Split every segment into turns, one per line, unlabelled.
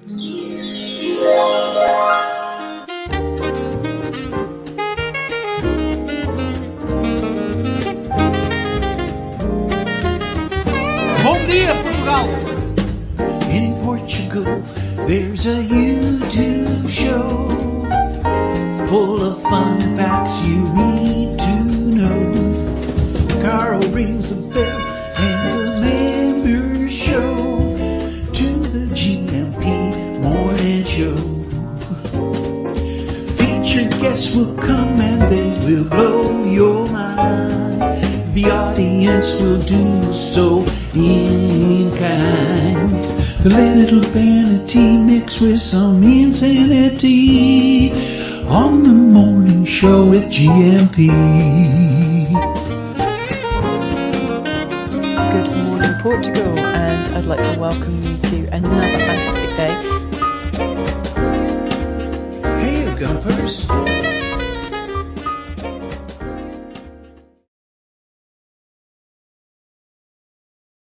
Bom dia, Portugal!
In Portugal, there's a YouTube show full of fun facts you need to know. Carl rings the bell and the members show to the GMP morning show. Featured guests will come and they will blow your mind. The audience will do so in kind. The little vanity mixed with some insanity on the morning show with GMP.
Good morning, Portugal, and I'd like to welcome you to another fantastic day.
Hey, Gumpers.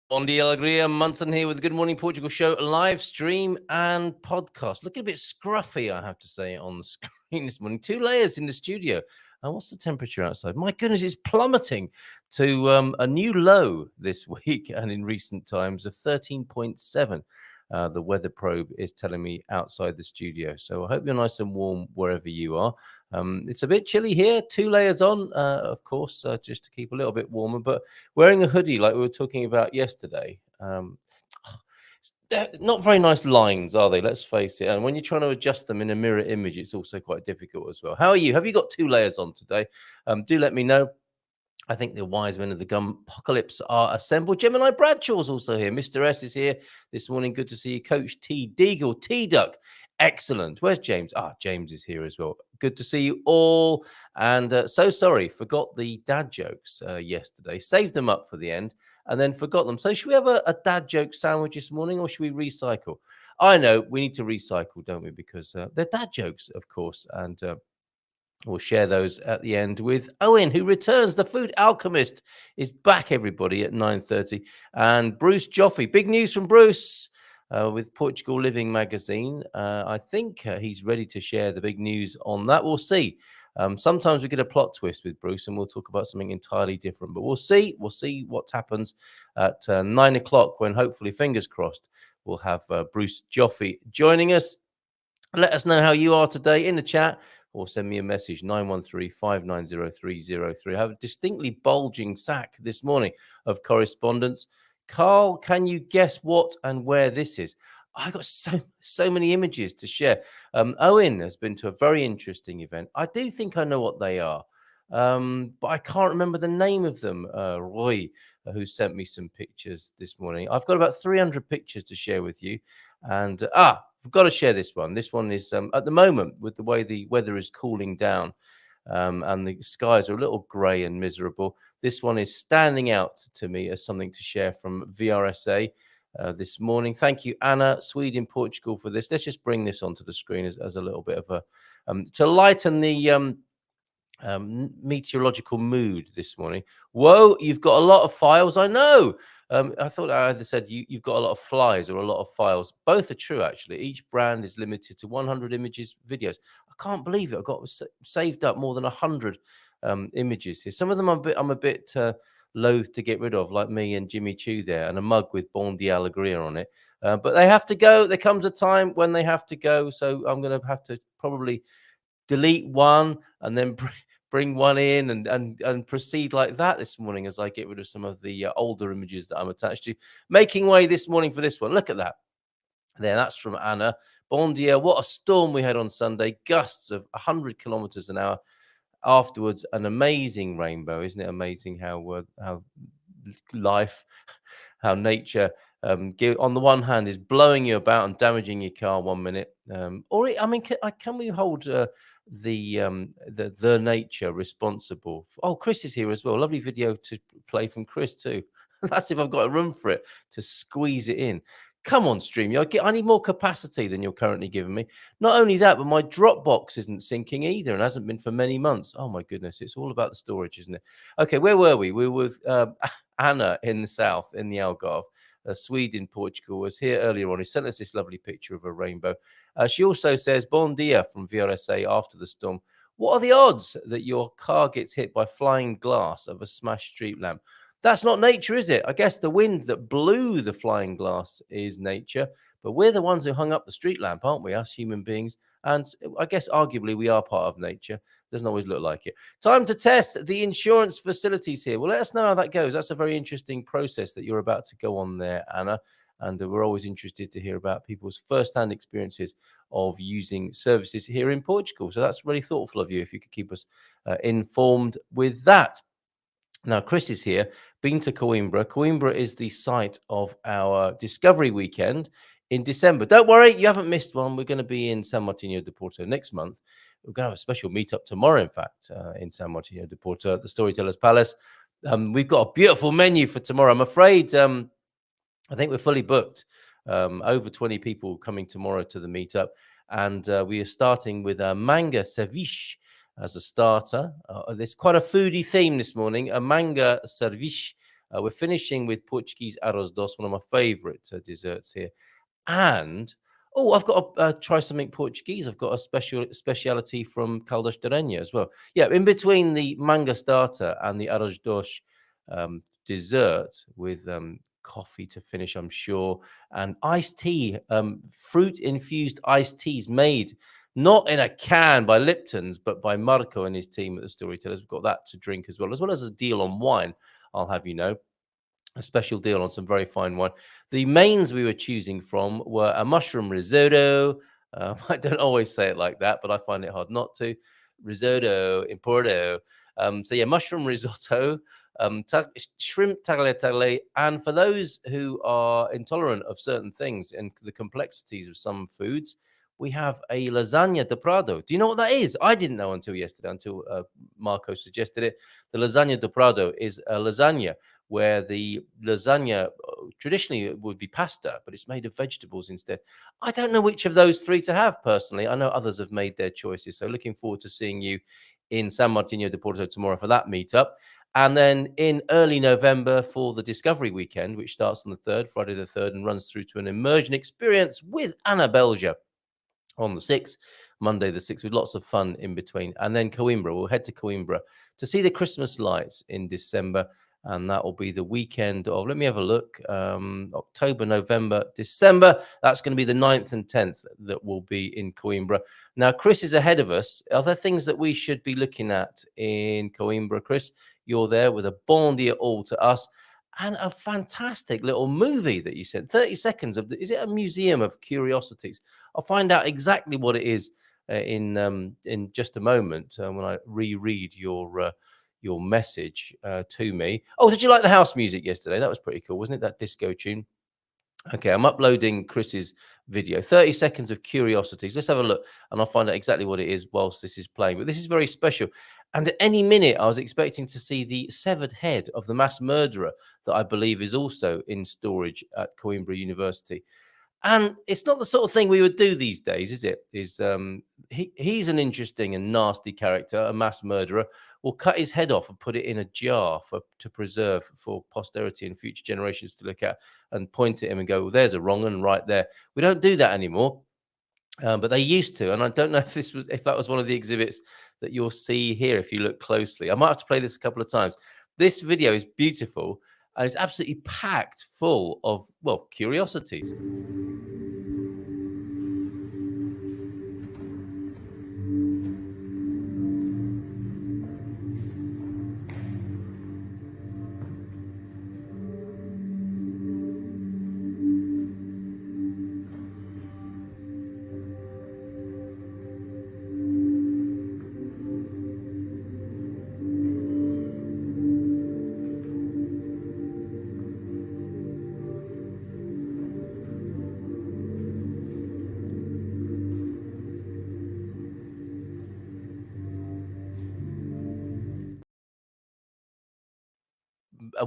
Bon dia, alegria. Munson here with the Good Morning Portugal show, live stream and podcast. Looking a bit scruffy, I have to say, on the screen this morning. 2 layers in the studio. And what's the temperature outside? My goodness, it's plummeting to a new low this week and in recent times of 13.7. The weather probe is telling me outside the studio. So I hope you're nice and warm wherever you are. It's a bit chilly here, 2 layers on, of course, just to keep a little bit warmer, but wearing a hoodie like we were talking about yesterday. They're not very nice lines, are they? Let's face it. And when you're trying to adjust them in a mirror image, it's also quite difficult as well. How are you? Have you got 2 layers on today? Do let me know. I think the wise men of the gum apocalypse are assembled. Gemini Bradshaw's also here. Mr. S is here this morning. Good to see you. Coach T. Deagle, T-Duck. Excellent. Where's James? James is here as well. Good to see you all. And so sorry, forgot the dad jokes yesterday. Saved them up for the end and then forgot them. So should we have a dad joke sandwich this morning or should we recycle? I know we need to recycle, don't we? Because they're dad jokes, of course. And we'll share those at the end with Owen, who returns. The Food Alchemist is back, everybody, at 9:30. And Bruce Joffe. Big news from Bruce with Portugal Living Magazine. I think he's ready to share the big news on that. We'll see. Sometimes we get a plot twist with Bruce and we'll talk about something entirely different. But we'll see. We'll see what happens at 9 o'clock when hopefully, fingers crossed, we'll have Bruce Joffe joining us. Let us know how you are today in the chat. Or send me a message, 913-590-303. I have a distinctly bulging sack this morning of correspondence. Carl, can you guess what and where this is? I got so many images to share. Owen has been to a very interesting event. I do think I know what they are, but I can't remember the name of them. Roy, who sent me some pictures this morning. I've got about 300 pictures to share with you. And I've got to share this one. This one is at the moment, with the way the weather is cooling down and the skies are a little grey and miserable. This one is standing out to me as something to share from VRSA this morning. Thank you, Anna, Sweden, Portugal, for this. Let's just bring this onto the screen as a little bit of a to lighten the meteorological mood this morning. Whoa, you've got a lot of files. I know. I thought I either said you've got a lot of flies or a lot of files. Both are true, actually. Each brand is limited to 100 images, videos. I can't believe it. I've got saved up more than 100 images here. Some of them I'm a bit loath to get rid of, like me and Jimmy Choo there, and a mug with Bon Dia Alegria on it. But they have to go. There comes a time when they have to go. So I'm going to have to probably delete one and then bring one in and proceed like that this morning as I get rid of some of the older images that I'm attached to. Making way this morning for this one. Look at that. There, that's from Anna. Bon dia, what a storm we had on Sunday. Gusts of 100 kilometers an hour. Afterwards, an amazing rainbow. Isn't it amazing how life, how nature, on the one hand, is blowing you about and damaging your car 1 minute. Can we hold the nature responsible Chris is here as well. Lovely video to play from Chris too. That's if I've got a room for it to squeeze it in. Come on, StreamYard. I need more capacity than you're currently giving me. Not only that, but my Dropbox isn't syncing either and hasn't been for many months. Oh, my goodness. It's all about the storage, isn't it? Okay, where were we? We were with Anna in the south, in the Algarve. Swede in Portugal, was here earlier on. He sent us this lovely picture of a rainbow. She also says, Bon dia from VRSA after the storm. What are the odds that your car gets hit by flying glass of a smashed street lamp? That's not nature, is it? I guess the wind that blew the flying glass is nature, but we're the ones who hung up the street lamp, aren't we, us human beings? And I guess arguably we are part of nature. Doesn't always look like it. Time to test the insurance facilities here. Well, let us know how that goes. That's a very interesting process that you're about to go on there, Anna. And we're always interested to hear about people's first-hand experiences of using services here in Portugal. So that's really thoughtful of you if you could keep us informed with that. Now, Chris is here, been to Coimbra. Coimbra is the site of our Discovery Weekend in December. Don't worry, you haven't missed one. We're going to be in San Martino de Porto next month. We're going to have a special meetup tomorrow, in fact, in San Martino de Porto at the Storytellers Palace. We've got a beautiful menu for tomorrow. I'm afraid I think we're fully booked. Over 20 people coming tomorrow to the meetup. And we are starting with a manga ceviche as a starter. There's quite a foodie theme this morning, a manga ceviche. We're finishing with Portuguese arroz doce, one of my favorite desserts here. And, I've got to try something Portuguese. I've got a speciality from Caldas de Rainha as well. Yeah, in between the manga starter and the arroz doce dessert with coffee to finish, I'm sure, and iced tea, fruit-infused iced teas made not in a can by Lipton's, but by Marco and his team at the Storytellers. We've got that to drink as well as a deal on wine, I'll have you know. A special deal on some very fine wine. The mains we were choosing from were a mushroom risotto. I don't always say it like that, but I find it hard not to. Risotto in Porto. So yeah, mushroom risotto, shrimp tagliatelle, and for those who are intolerant of certain things and the complexities of some foods, we have a lasagna de Prado. Do you know what that is? I didn't know until yesterday, until Marco suggested it. The lasagna de Prado is a lasagna where the lasagna traditionally it would be pasta, but it's made of vegetables instead. I don't know which of those three to have personally. I know others have made their choices. So looking forward to seeing you in San Martino de Porto tomorrow for that meetup. And then in early November for the Discovery Weekend, which starts on the 3rd, Friday the 3rd, and runs through to an immersion experience with Anna Belgia on the 6th, Monday the 6th, with lots of fun in between. And then Coimbra, we'll head to Coimbra to see the Christmas lights in December. And that will be the weekend of, let me have a look, October, November, December. That's going to be the 9th and 10th that will be in Coimbra. Now, Chris is ahead of us. Are there things that we should be looking at in Coimbra, Chris? You're there with a bon dia all to us. And a fantastic little movie that you sent, 30 seconds of, is it a museum of curiosities? I'll find out exactly what it is in just a moment when I reread your message to me. Oh, did you like the house music yesterday? That was pretty cool, wasn't it? That disco tune. Okay, I'm uploading Chris's video. 30 seconds of curiosities. Let's have a look and I'll find out exactly what it is whilst this is playing. But this is very special. And at any minute, I was expecting to see the severed head of the mass murderer that I believe is also in storage at Coimbra University. And it's not the sort of thing we would do these days, is it? He's an interesting and nasty character, a mass murderer. We'll cut his head off and put it in a jar to preserve for posterity and future generations to look at and point at him and go, well, there's a wrong one right there. We don't do that anymore. But they used to, and I don't know if that was one of the exhibits that you'll see here if you look closely. I might have to play this a couple of times. This video is beautiful and it's absolutely packed full of, well, curiosities.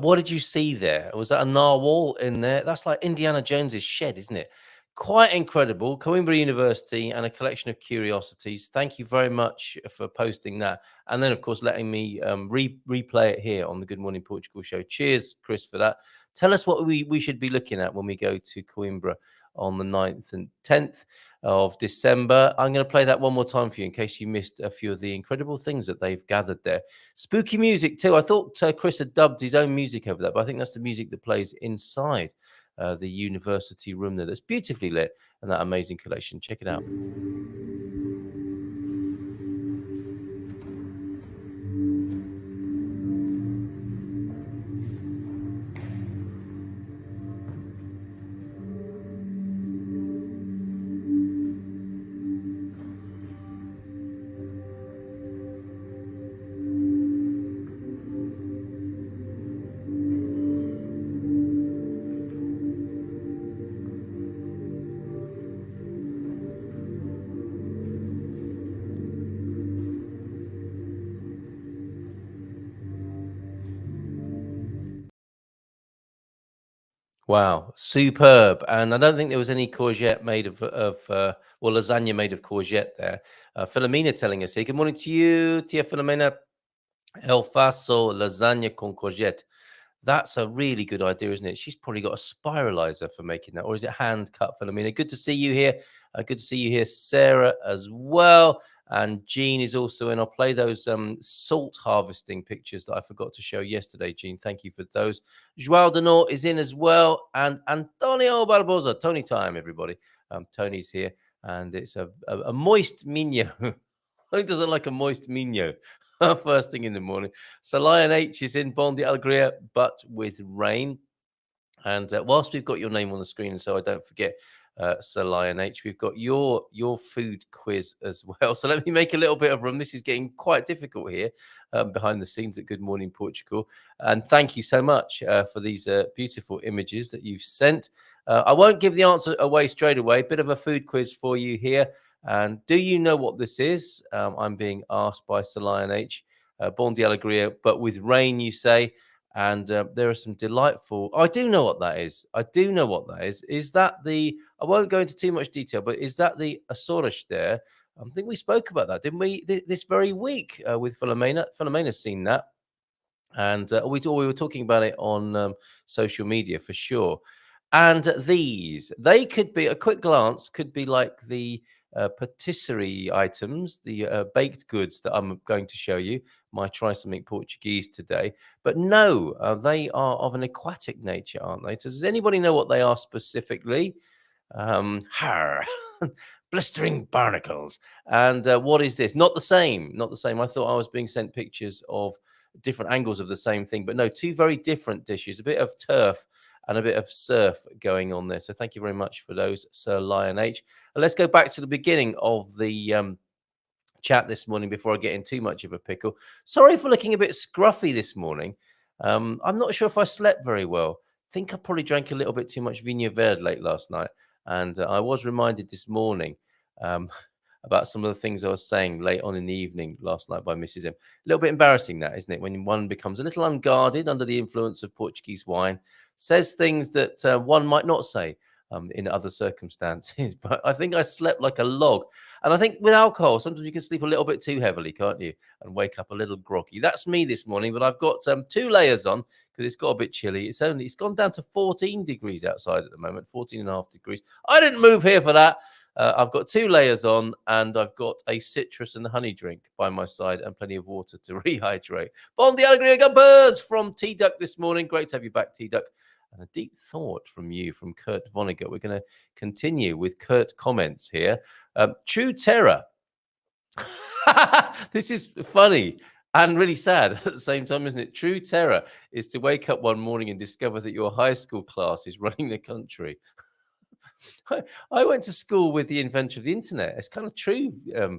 What did you see there? Was that a narwhal in there? That's like Indiana Jones's shed, isn't it? Quite incredible. Coimbra University and a collection of curiosities. Thank you very much for posting that. And then, of course, letting me replay it here on the Good Morning Portugal show. Cheers, Chris, for that. Tell us what we should be looking at when we go to Coimbra on the 9th and 10th of December. I'm going to play that one more time for you in case you missed a few of the incredible things that they've gathered there. Spooky music too. I thought Chris had dubbed his own music over that, but I think that's the music that plays inside the university room there. That's beautifully lit and that amazing collection. Check it out. Wow, superb! And I don't think there was any courgette made of lasagna made of courgette there. Philomena telling us here. Good morning to you, Tia Philomena. El faso lasagna con courgette. That's a really good idea, isn't it? She's probably got a spiralizer for making that, or is it hand cut, Philomena? Good to see you here. Good to see you here, Sarah, as well. And Jean is also in. I'll play those salt harvesting pictures that I forgot to show yesterday, Jean. Thank you for those. Joao Denor is in as well. And Antonio Barbosa. Tony time, everybody. Tony's here. And it's a moist mino. Who doesn't like a moist mino? First thing in the morning. So Lion H is in Bon de Alegria, but with rain. And whilst we've got your name on the screen, so I don't forget, Sir Lion H, we've got your food quiz as well. So let me make a little bit of room. This is getting quite difficult here behind the scenes at Good Morning Portugal. And thank you so much for these beautiful images that you've sent. I won't give the answer away straight away. Bit of a food quiz for you here. And do you know what this is? I'm being asked by Sir Lion H. Bon de Alegria, but with rain, you say. And there are some delightful. I do know what that is. I do know what that is. Is that the? I won't go into too much detail, but is that the Açores there? I think we spoke about that, didn't we? This very week with Philomena. Philomena's seen that, and we were talking about it on social media for sure. And they could be a quick glance could be like the patisserie items, the baked goods that I'm going to show you. My try something Portuguese today, but no, they are of an aquatic nature, aren't they? So does anybody know what they are specifically? Blistering barnacles. And what is this? Not the same. Not the same. I thought I was being sent pictures of different angles of the same thing, but no, two very different dishes. A bit of turf and a bit of surf going on there. So thank you very much for those, Sir Lion H. And let's go back to the beginning of the chat this morning before I get in too much of a pickle. Sorry for looking a bit scruffy this morning. I'm not sure if I slept very well. I think I probably drank a little bit too much Vinho Verde late last night. And I was reminded this morning about some of the things I was saying late on in the evening last night by Mrs. M. A little bit embarrassing that, isn't it? When one becomes a little unguarded under the influence of Portuguese wine, says things that one might not say in other circumstances. But I think I slept like a log. And I think with alcohol, sometimes you can sleep a little bit too heavily, can't you? And wake up a little groggy. That's me this morning, but I've got 2 layers on because it's got a bit chilly. It's gone down to 14 degrees outside at the moment, 14 and a half degrees. I didn't move here for that. I've got 2 layers on and I've got a citrus and honey drink by my side and plenty of water to rehydrate. Bon dia alegria gumpers from T-Duck this morning. Great to have you back, T-Duck. And a deep thought from you, from Kurt Vonnegut. We're going to continue with Kurt comments here. True terror. This is funny and really sad at the same time, isn't it? True terror is to wake up one morning and discover that your high school class is running the country. I went to school with the inventor of the internet. It's kind of true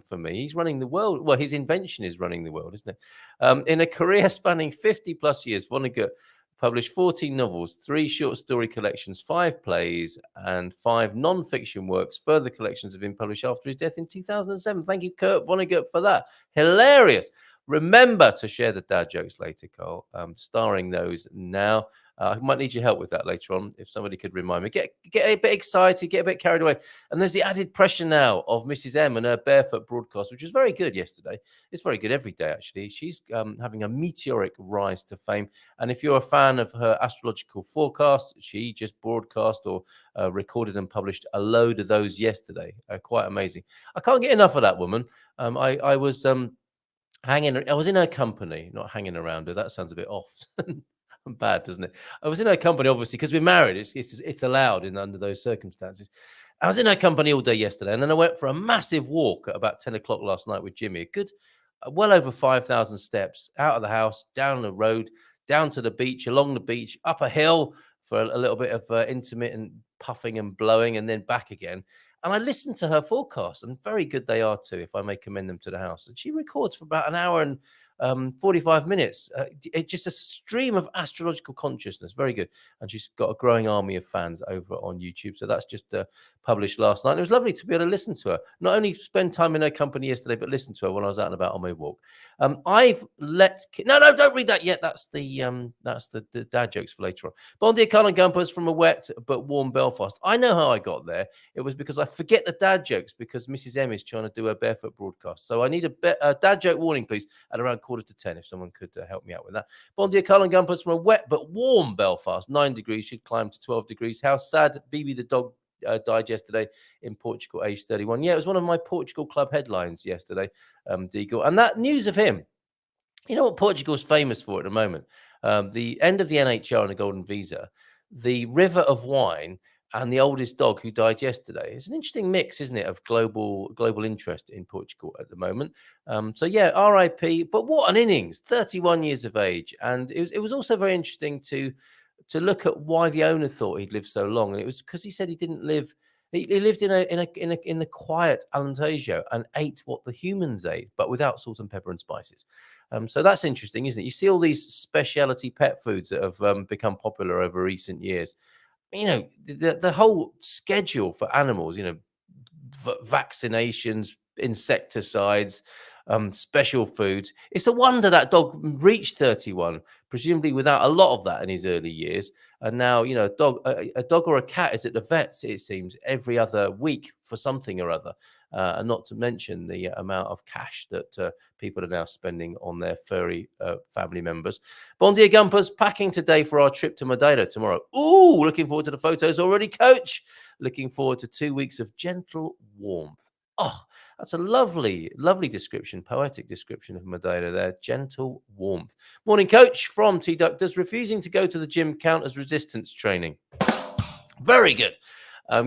for me. He's running the world. Well, his invention is running the world, isn't it? In a career spanning 50 plus years, Vonnegut published 14 novels, 3 short story collections, 5 plays, and 5 non-fiction works. Further collections have been published after his death in 2007. Thank you, Kurt Vonnegut, for that. Hilarious. Remember to share the dad jokes later, Carl. Starring those now. I might need your help with that later on. If somebody could remind me, get a bit excited, get a bit carried away. And there's the added pressure now of Mrs. M and her barefoot broadcast, which was very good yesterday. It's very good every day, actually. She's having a meteoric rise to fame. And if you're a fan of her astrological forecasts, she just broadcast or recorded and published a load of those yesterday. Quite amazing. I can't get enough of that woman. I was I was in her company, not hanging around her. That sounds a bit off. Bad, doesn't it? I was in her company, obviously, because we're married. It's allowed under those circumstances. I was in her company all day yesterday, and then I went for a massive walk at about 10 o'clock last night with Jimmy. A good, well over 5,000 steps out of the house, down the road, down to the beach, along the beach, up a hill for a little bit of intermittent puffing and blowing, and then back again. And I listened to her forecast, and very good they are too, if I may commend them to the house. And she records for about an hour and 45 minutes. It's just a stream of astrological consciousness. Very good. And she's got a growing army of fans over on YouTube. So that's just published last night. And it was lovely to be able to listen to her. Not only spend time in her company yesterday, but listen to her when I was out and about on my walk. I've let... No, don't read that yet. That's the dad jokes for later on. Bon dia, Carl and Gumpers from a wet but warm Belfast. I know how I got there. It was because I forget the dad jokes because Mrs. M is trying to do her barefoot broadcast. So I need a dad joke warning, please, at around 9:45, if someone could help me out with that. Bon dia, Carl and Gumpers from a wet but warm Belfast. 9 degrees, should climb to 12 degrees. How sad. BB the dog died yesterday in Portugal, age 31. Yeah, it was one of my Portugal club headlines yesterday, Deagle. And that news of him, you know what Portugal's famous for at the moment? The end of the NHL and the Golden Visa, the river of wine, and the oldest dog who died yesterday. It's an interesting mix, isn't it, of global interest in Portugal at the moment. So yeah, RIP. But what an innings! 31 years of age, and it was also very interesting to look at why the owner thought he'd lived so long, and it was because he said he didn't live. He lived in the quiet Alentejo and ate what the humans ate, but without salt and pepper and spices. So that's interesting, isn't it? You see all these specialty pet foods that have become popular over recent years. You know, the whole schedule for animals, you know, vaccinations, insecticides, special foods. It's a wonder that dog reached 31, presumably without a lot of that in his early years. And now, you know, a dog or a cat is at the vets, it seems, every other week for something or other. And not to mention the amount of cash that people are now spending on their furry family members. Bon dia, Gumpers. Packing today for our trip to Madeira tomorrow. Ooh, looking forward to the photos already, Coach. Looking forward to 2 weeks of gentle warmth. Oh, that's a lovely, lovely description, poetic description of Madeira there. Gentle warmth. Morning, Coach from T-Duck. Does refusing to go to the gym count as resistance training? Very good.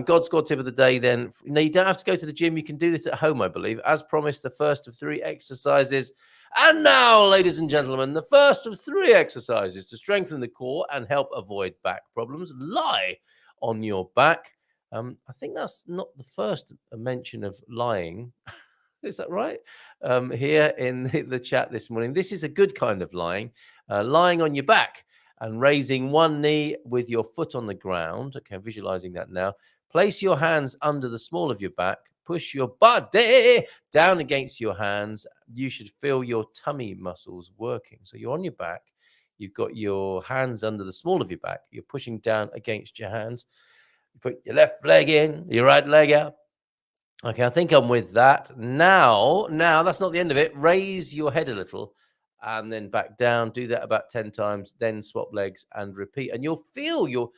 God score tip of the day then. No, you don't have to go to the gym. You can do this at home, I believe. As promised, the first of 3 exercises. And now, ladies and gentlemen, the first of 3 exercises to strengthen the core and help avoid back problems. Lie on your back. I think that's not the first mention of lying. Is that right? Here in the chat this morning. This is a good kind of lying. Lying on your back and raising one knee with your foot on the ground. Okay, I'm visualizing that now. Place your hands under the small of your back. Push your body down against your hands. You should feel your tummy muscles working. So you're on your back. You've got your hands under the small of your back. You're pushing down against your hands. You put your left leg in, your right leg out. Okay, I think I'm with that. Now, that's not the end of it. Raise your head a little and then back down. Do that about 10 times, then swap legs and repeat. And you'll feel you'll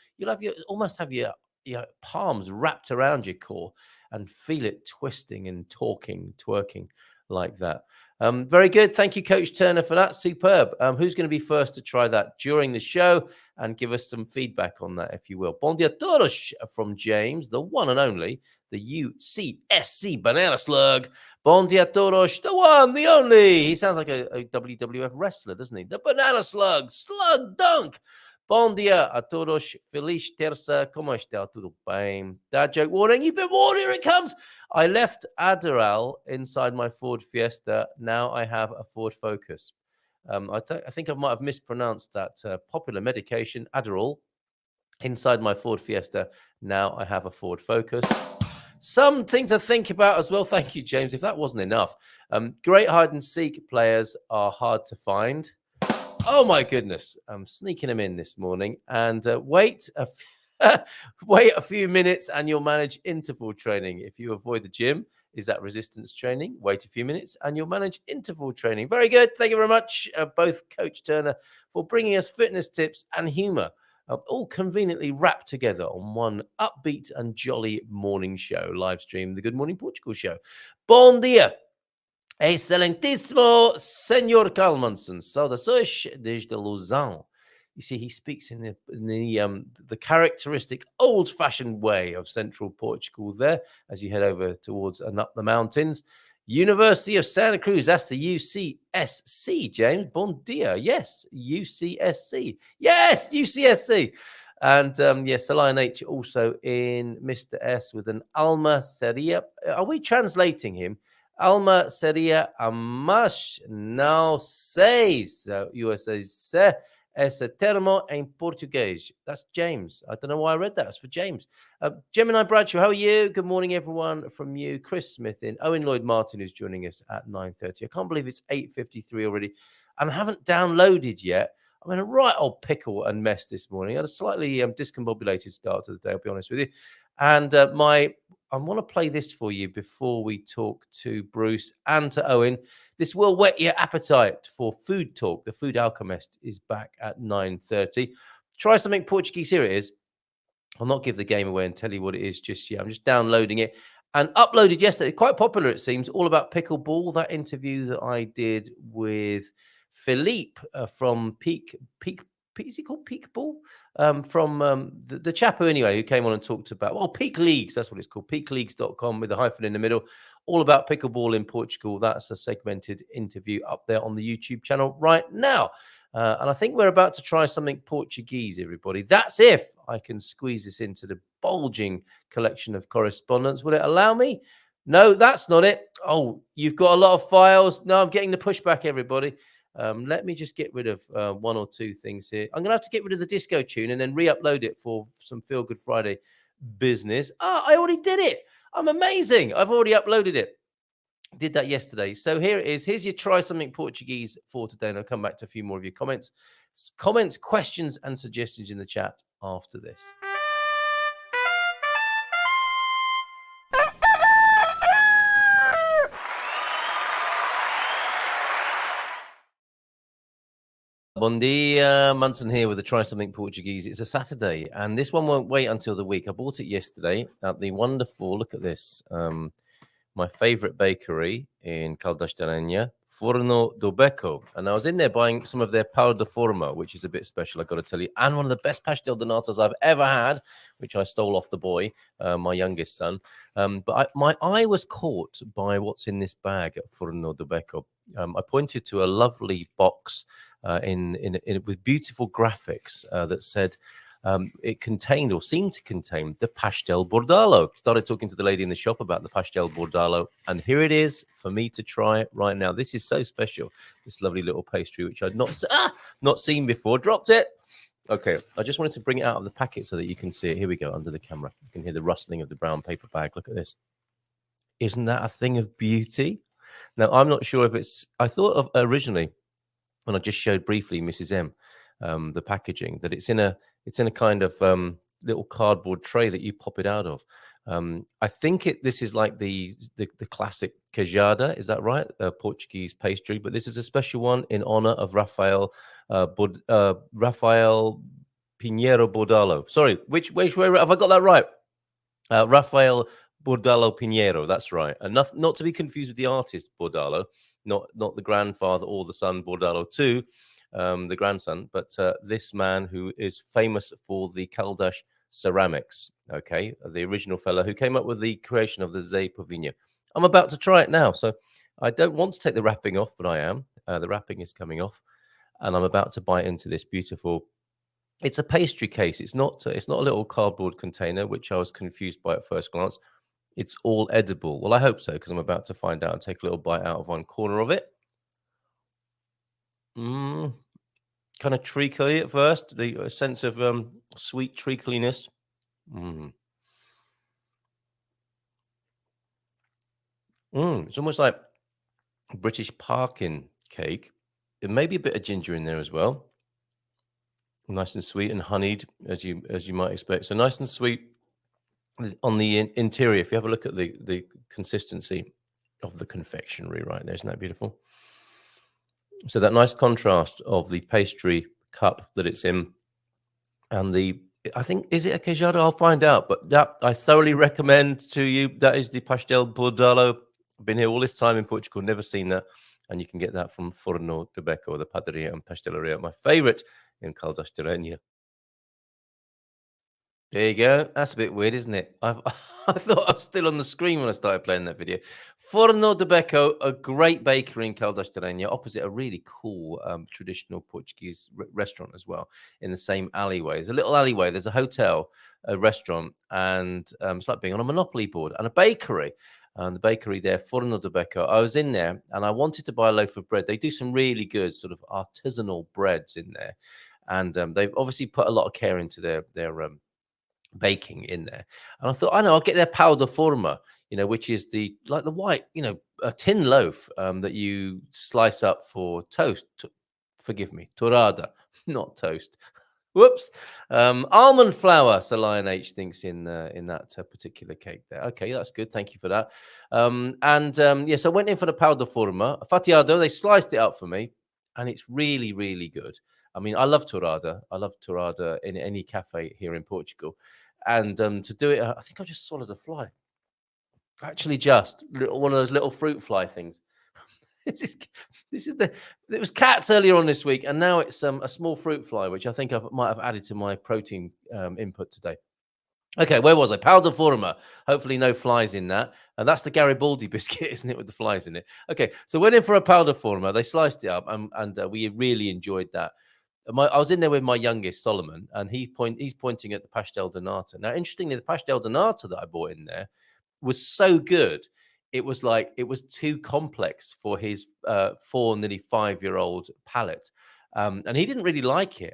almost have your palms wrapped around your core and feel it twisting and twerking like that. Very good. Thank you, Coach Turner, for that. Superb. Who's going to be first to try that during the show and give us some feedback on that, if you will? Bon dia todos from James, the one and only, the UCSC Banana Slug. Bon dia todos, the one, the only. He sounds like a WWF wrestler, doesn't he? The Banana Slug, Slug Dunk. Bon dia a todos. Feliz terça. Como está? Tudo bem? Dad joke warning. You've been warned. Here it comes. I left Adderall inside my Ford Fiesta. Now I have a Ford Focus. I think I might have mispronounced that popular medication, Adderall, inside my Ford Fiesta. Now I have a Ford Focus. Something to think about as well. Thank you, James. If that wasn't enough, great hide and seek players are hard to find. Oh my goodness, I'm sneaking them in this morning. And wait wait a few minutes and you'll manage interval training. If you avoid the gym, is that resistance training? Wait a few minutes and you'll manage interval training. Very good. Thank you very much, both Coach Turner, for bringing us fitness tips and humor, all conveniently wrapped together on one upbeat and jolly morning show, live stream, the Good Morning Portugal show. Bon dia. Excelentíssimo Senor Carl Munson, saudações desde Lausanne. You see, he speaks in the characteristic old-fashioned way of central Portugal there as you head over towards and up the mountains. University of Santa Cruz, that's the UCSC, James. Bon dia. Yes, UCSC. Yes, UCSC. And yes, Lion H also in Mr. S with an Alma Seria. Are we translating him? Alma seria a más, no seis. USA se esse termo em português. That's James. I don't know why I read that. It's for James. Gemini Bradshaw, how are you? Good morning, everyone. From you, Chris Smith in Owen Lloyd-Martin, who's joining us at 9:30. I can't believe it's 8:53 already, and I haven't downloaded yet. I'm in a right old pickle and mess this morning. I had a slightly discombobulated start to the day, I'll be honest with you. And I want to play this for you before we talk to Bruce and to Owen. This will whet your appetite for food talk. The Food Alchemist is back at 9:30. Try something Portuguese. Here it is. I'll not give the game away and tell you what it is just yet. I'm just downloading it and uploaded yesterday. Quite popular, it seems, all about pickleball. That interview that I did with Philippe from Peak, is he called Peak Ball? From the chap who, anyway, who came on and talked about, well, Peak Leagues, that's what it's called, peakleagues.com with a hyphen in the middle, all about pickleball in Portugal. That's a segmented interview up there on the YouTube channel right now. And I think we're about to try something Portuguese, everybody. That's if I can squeeze this into the bulging collection of correspondence. Will it allow me? No, that's not it. Oh, you've got a lot of files. No, I'm getting the pushback, everybody. Let me just get rid of one or two things here. I'm going to have to get rid of the disco tune and then re-upload it for some Feel Good Friday business. I already did it. I'm amazing. I've already uploaded it. Did that yesterday. So here it is. Here's your Try Something Portuguese for today. And I'll come back to a few more of your comments, questions, and suggestions in the chat after this. Bon dia, Munson here with the Try Something Portuguese. It's a Saturday, and this one won't wait until the week. I bought it yesterday at the wonderful, look at this, my favorite bakery in Caldas da Rainha, Forno do Becco. And I was in there buying some of their pão de forma, which is a bit special, I've got to tell you, and one of the best pastel de natas I've ever had, which I stole off the boy, my youngest son. But my eye was caught by what's in this bag at Forno do Becco. I pointed to a lovely box with beautiful graphics that said it contained or seemed to contain the pastel bordalo. Started talking to the lady in the shop about the pastel bordalo, and here it is for me to try right now. This is so special, this lovely little pastry, which I'd not seen before. Dropped it. Okay, I just wanted to bring it out of the packet so that you can see it. Here we go, under the camera. You can hear the rustling of the brown paper bag. Look at this. Isn't that a thing of beauty? Now, I'm not sure if it's... I thought of originally, when I just showed briefly Mrs. M, the packaging, that it's in a kind of little cardboard tray that you pop it out of. I think this is like the classic queijada, is that right? Portuguese pastry, but this is a special one in honor of Rafael Pinheiro Bordalo. Sorry, which way have I got that right? Rafael Bordalo Pinheiro, that's right. And not to be confused with the artist Bordalo, not the grandfather or the son Bordalo too. The grandson, but this man who is famous for the Caldas ceramics, okay, the original fellow who came up with the creation of the Zé Povinho. I'm about to try it now, so I don't want to take the wrapping off, but I am. The wrapping is coming off, and I'm about to bite into this beautiful... It's a pastry case. It's not a little cardboard container, which I was confused by at first glance. It's all edible. Well, I hope so, because I'm about to find out and take a little bite out of one corner of it. Kind of treacly at first, the sense of sweet treacliness. It's almost like British parking cake, maybe a bit of ginger in there as well. Nice and sweet and honeyed, as you might expect. So nice and sweet on the interior. If you have a look at the consistency of the confectionery right there, isn't that beautiful? So that nice contrast of the pastry cup that it's in, and I think, is it a queijada? I'll find out. But that I thoroughly recommend to you. That is the pastel bordalo. I've been here all this time in Portugal, never seen that. And you can get that from Forno de Becco, the Padaria and Pasteleria, my favorite in Caldas de Rainha. There you go. That's a bit weird, isn't it? I thought I was still on the screen when I started playing that video. Forno de Becco, a great bakery in Caldas de Rainha, opposite a really cool traditional Portuguese restaurant as well, in the same alleyway. There's a little alleyway. There's a hotel, a restaurant, and it's like being on a Monopoly board, and a bakery. And the bakery there, Forno de Becco. I was in there, and I wanted to buy a loaf of bread. They do some really good sort of artisanal breads in there, and they've obviously put a lot of care into their baking in there. And I thought, I know, I'll get their pão de forma, which is the white, a tin loaf that you slice up for toast. Forgive me, torrada, not toast. Whoops. Almond flour. So Lion H thinks in that particular cake there. Okay, that's good. Thank you for that. Yes, I went in for the pão de forma. Fatiado, they sliced it up for me, and it's really, really good. I mean, I love torrada. I love torrada in any cafe here in Portugal. And to do it, I think I just swallowed a fly. Actually, just one of those little fruit fly things. It was cats earlier on this week, and now it's a small fruit fly, which I think I might have added to my protein input today. Okay, where was I? Pão de forma. Hopefully no flies in that. And that's the Garibaldi biscuit, isn't it, with the flies in it? Okay, so went in for a pão de forma. They sliced it up, and we really enjoyed that. I was in there with my youngest, Solomon, and he's pointing at the pastel de nata. Now, interestingly, the pastel de nata that I bought in there was so good. It was too complex for his 4, nearly 5-year-old palate. And he didn't really like it.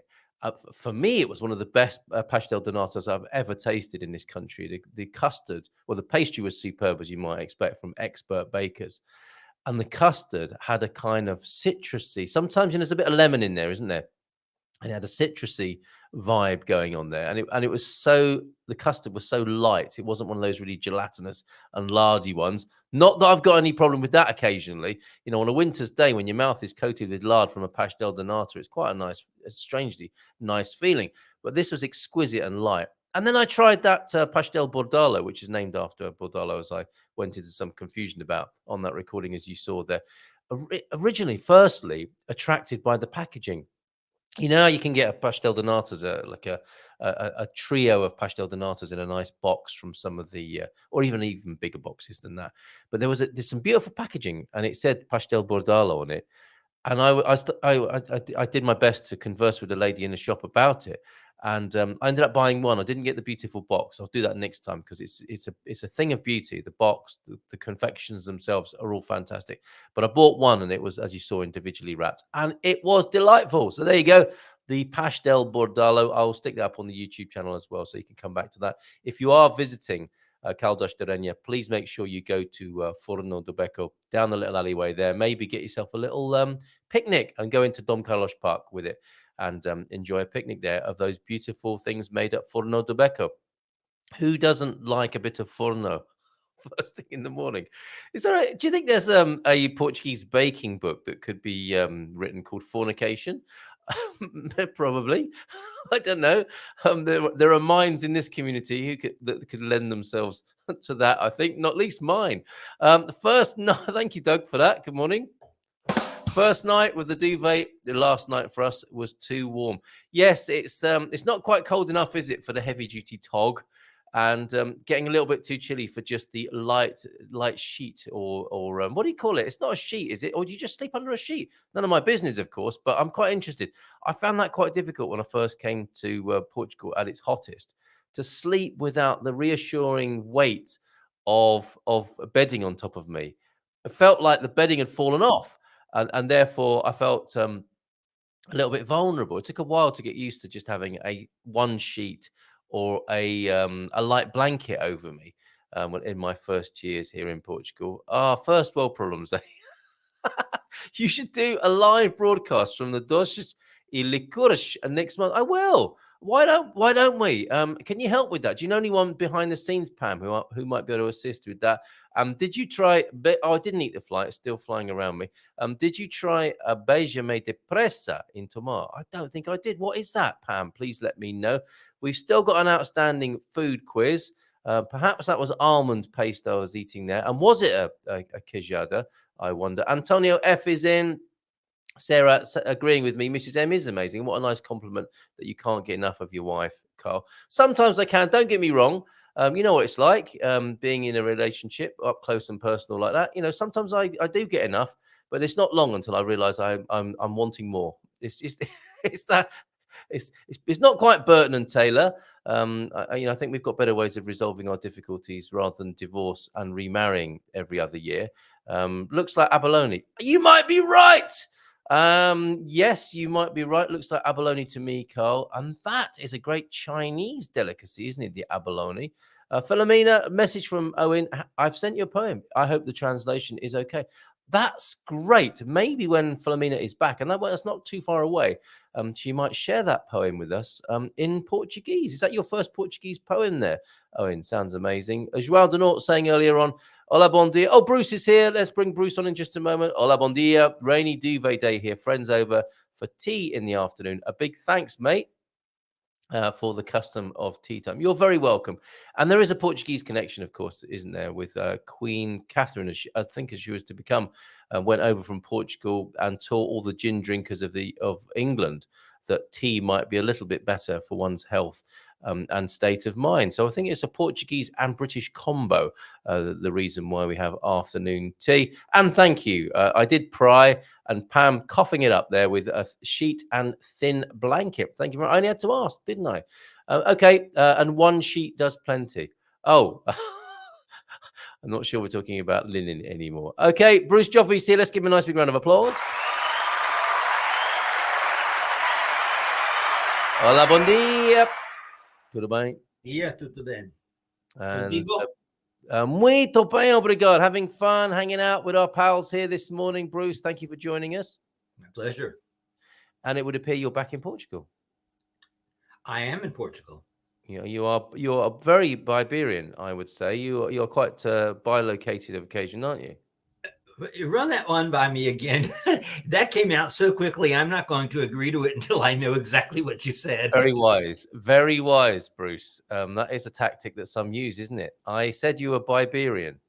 For me, it was one of the best pastel de natas I've ever tasted in this country. The custard, the pastry was superb, as you might expect from expert bakers. And the custard had a kind of citrusy, sometimes there's a bit of lemon in there, isn't there? And it had a citrusy vibe going on there. And it was the custard was so light. It wasn't one of those really gelatinous and lardy ones. Not that I've got any problem with that occasionally. On a winter's day when your mouth is coated with lard from a pastel de nata, it's quite a strangely nice feeling. But this was exquisite and light. And then I tried that pastel bordalo, which is named after Bordalo, as I went into some confusion about on that recording, as you saw there. Firstly, attracted by the packaging. You can get a pastel de natas, like a trio of pastel de natas in a nice box from some of the, or even bigger boxes than that. But there's some beautiful packaging, and it said pastel bordalo on it. And I did my best to converse with the lady in the shop about it, and I ended up buying one. I didn't get the beautiful box. I'll do that next time because it's a thing of beauty. The box, the confections themselves are all fantastic. But I bought one, and it was, as you saw, individually wrapped, and it was delightful. So there you go, the pastel bordalo. I'll stick that up on the YouTube channel as well, so you can come back to that. If you are visiting Caldas de Rainha, please make sure you go to Forno de Becco, down the little alleyway there. Maybe get yourself a little picnic and go into Dom Carlos Park with it and enjoy a picnic there of those beautiful things made at Forno de Becco. Who doesn't like a bit of forno first thing in the morning? Do you think there's a Portuguese baking book that could be written called Fornication? Probably. I don't know. There are minds in this community that could lend themselves to that. I think, not least mine. Thank you, Doug, for that. Good morning. First night with the duvet. The last night for us was too warm. Yes, it's not quite cold enough, is it, for the heavy duty tog? And getting a little bit too chilly for just the light sheet or what do you call it? It's not a sheet, is it? Or do you just sleep under a sheet? None of my business, of course, but I'm quite interested. I found that quite difficult when I first came to Portugal at its hottest, to sleep without the reassuring weight of bedding on top of me. It felt like the bedding had fallen off, and therefore I felt a little bit vulnerable. It took a while to get used to just having one sheet or a light blanket over me in my first years here in Portugal. First world problems. You should do a live broadcast from the Doces y Licorice next month. I will. Why don't we? Can you help with that? Do you know anyone behind the scenes, Pam, who might be able to assist with that? Did you try? Oh, I didn't eat the fly. It's still flying around me. Did you try a Benjamin de Pressa in Tomar? I don't think I did. What is that, Pam? Please let me know. We've still got an outstanding food quiz. Perhaps that was almond paste I was eating there. And was it a queijada? I wonder. Antonio F is in. Sarah agreeing with me. Mrs. M is amazing. What a nice compliment that you can't get enough of your wife, Carl. Sometimes I can. Don't get me wrong. You know what it's like being in a relationship up close and personal like that. You know, sometimes I do get enough, but it's not long until I realize I'm wanting more. It's just it's that it's not quite Burton and Taylor. I think we've got better ways of resolving our difficulties rather than divorce and remarrying every other year. Looks like abalone. You might be right. Yes, you might be right. Looks like abalone to me, Carl. And that is a great Chinese delicacy, isn't it? The abalone. Philomena, message from Owen. I've sent you a poem. I hope the translation is okay. That's great. Maybe when Philomena is back, and that's not too far away, she might share that poem with us in Portuguese. Is that your first Portuguese poem there, Owen? Sounds amazing. João de Norte saying earlier on, hola, bon dia. Oh, Bruce is here. Let's bring Bruce on in just a moment. Hola, bon dia. Rainy duvet day here. Friends over for tea in the afternoon. A big thanks, mate. For the custom of tea time. You're very welcome. And there is a Portuguese connection, of course, isn't there, with Queen Catherine, as she was to become, went over from Portugal and taught all the gin drinkers of England that tea might be a little bit better for one's health and state of mind. So I think it's a Portuguese and British combo, the reason why we have afternoon tea. And thank you. I did pry, and Pam coughing it up there with a sheet and thin blanket. Thank you. I only had to ask, didn't I? Okay. And one sheet does plenty. Oh, I'm not sure we're talking about linen anymore. Okay. Bruce Joffe's here. Let's give him a nice big round of applause. Hola, bon dia. Tudo bem?
Yeah, tudo bem.
Muito bem, obrigado. Having fun, hanging out with our pals here this morning. Bruce, thank you for joining us.
My pleasure.
And it would appear you're back in Portugal.
I am in Portugal.
You are very Iberian, I would say. You're quite bilocated of occasion, aren't you?
Run that one by me again. That came out so quickly. I'm not going to agree to it until I know exactly what you said.
Very wise, Bruce. That is a tactic that some use, isn't it? I said you were Iberian.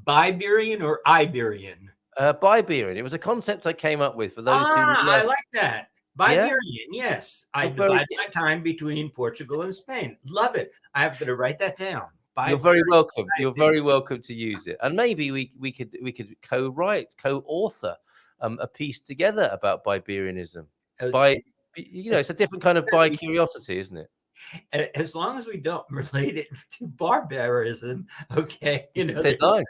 Iberian or Iberian?
Iberian. It was a concept I came up with for those who
I like that. Iberian,
yeah?
yes. I divide my time between Portugal and Spain. Love it. I have to write that down.
You're very welcome. You're very welcome to use it. And maybe we could co-author a piece together about Iberianism.
Okay.
It's a different kind of bi-curiosity, isn't it?
As long as we don't relate it to barbarism, okay.
It's a thin line.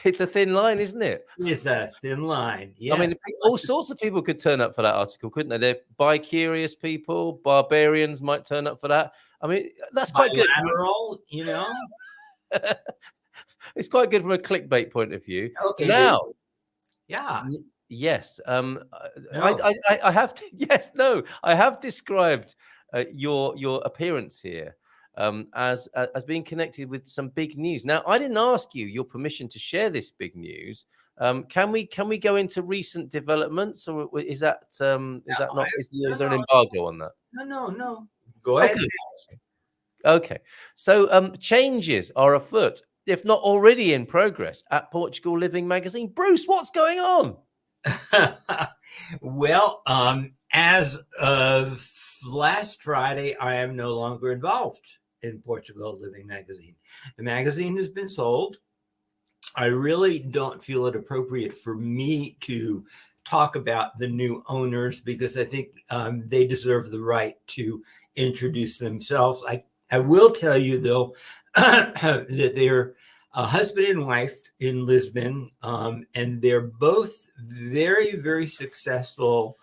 It's a thin line, isn't it?
It's a thin line. Yes.
I mean, all sorts of people could turn up for that article, couldn't they? They're bi-curious people. Barbarians might turn up for that. I mean, that's quite good.
Bilateral,
It's quite good from a clickbait point of view.
Okay.
Now,
yeah.
Yes.
No.
I have to. Yes. No. I have described your appearance here as being connected with some big news. Now, I didn't ask you your permission to share this big news. Can we go into recent developments, or is that not? Is there an embargo on that?
No. Go ahead.
Okay. So changes are afoot, if not already in progress, at Portugal Living Magazine. Bruce, what's going on?
Well, as of last Friday, I am no longer involved in Portugal Living Magazine. The magazine has been sold. I really don't feel it appropriate for me to talk about the new owners because I think they deserve the right to introduce themselves. I will tell you, though, that they're a husband and wife in Lisbon, and they're both very, very successful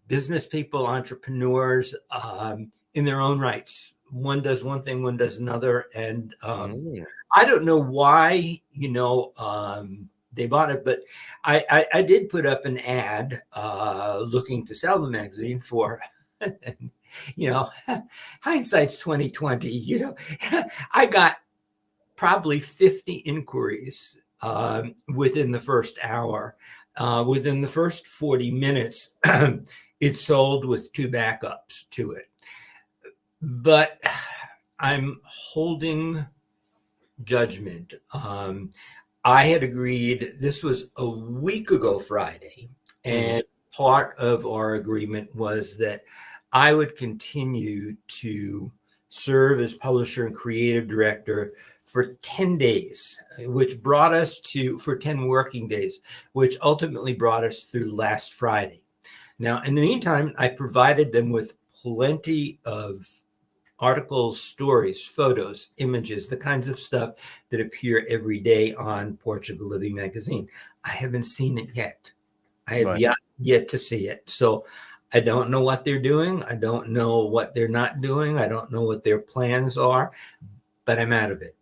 business people, entrepreneurs in their own rights. One does one thing, one does another. And I don't know why, they bought it. But I did put up an ad looking to sell the magazine for, hindsight's 2020. I got probably 50 inquiries within the first hour. Within the first 40 minutes, it sold with 2 backups to it. But I'm holding judgment. I had agreed, this was a week ago Friday, and part of our agreement was that I would continue to serve as publisher and creative director for 10 days, which brought us for 10 working days, which ultimately brought us through last Friday. Now, in the meantime, I provided them with plenty of articles, stories, photos, images, the kinds of stuff that appear every day on Portugal Living Magazine. I haven't seen it yet. I have yet to see it. So I don't know what they're doing. I don't know what they're not doing. I don't know what their plans are, but I'm out of it.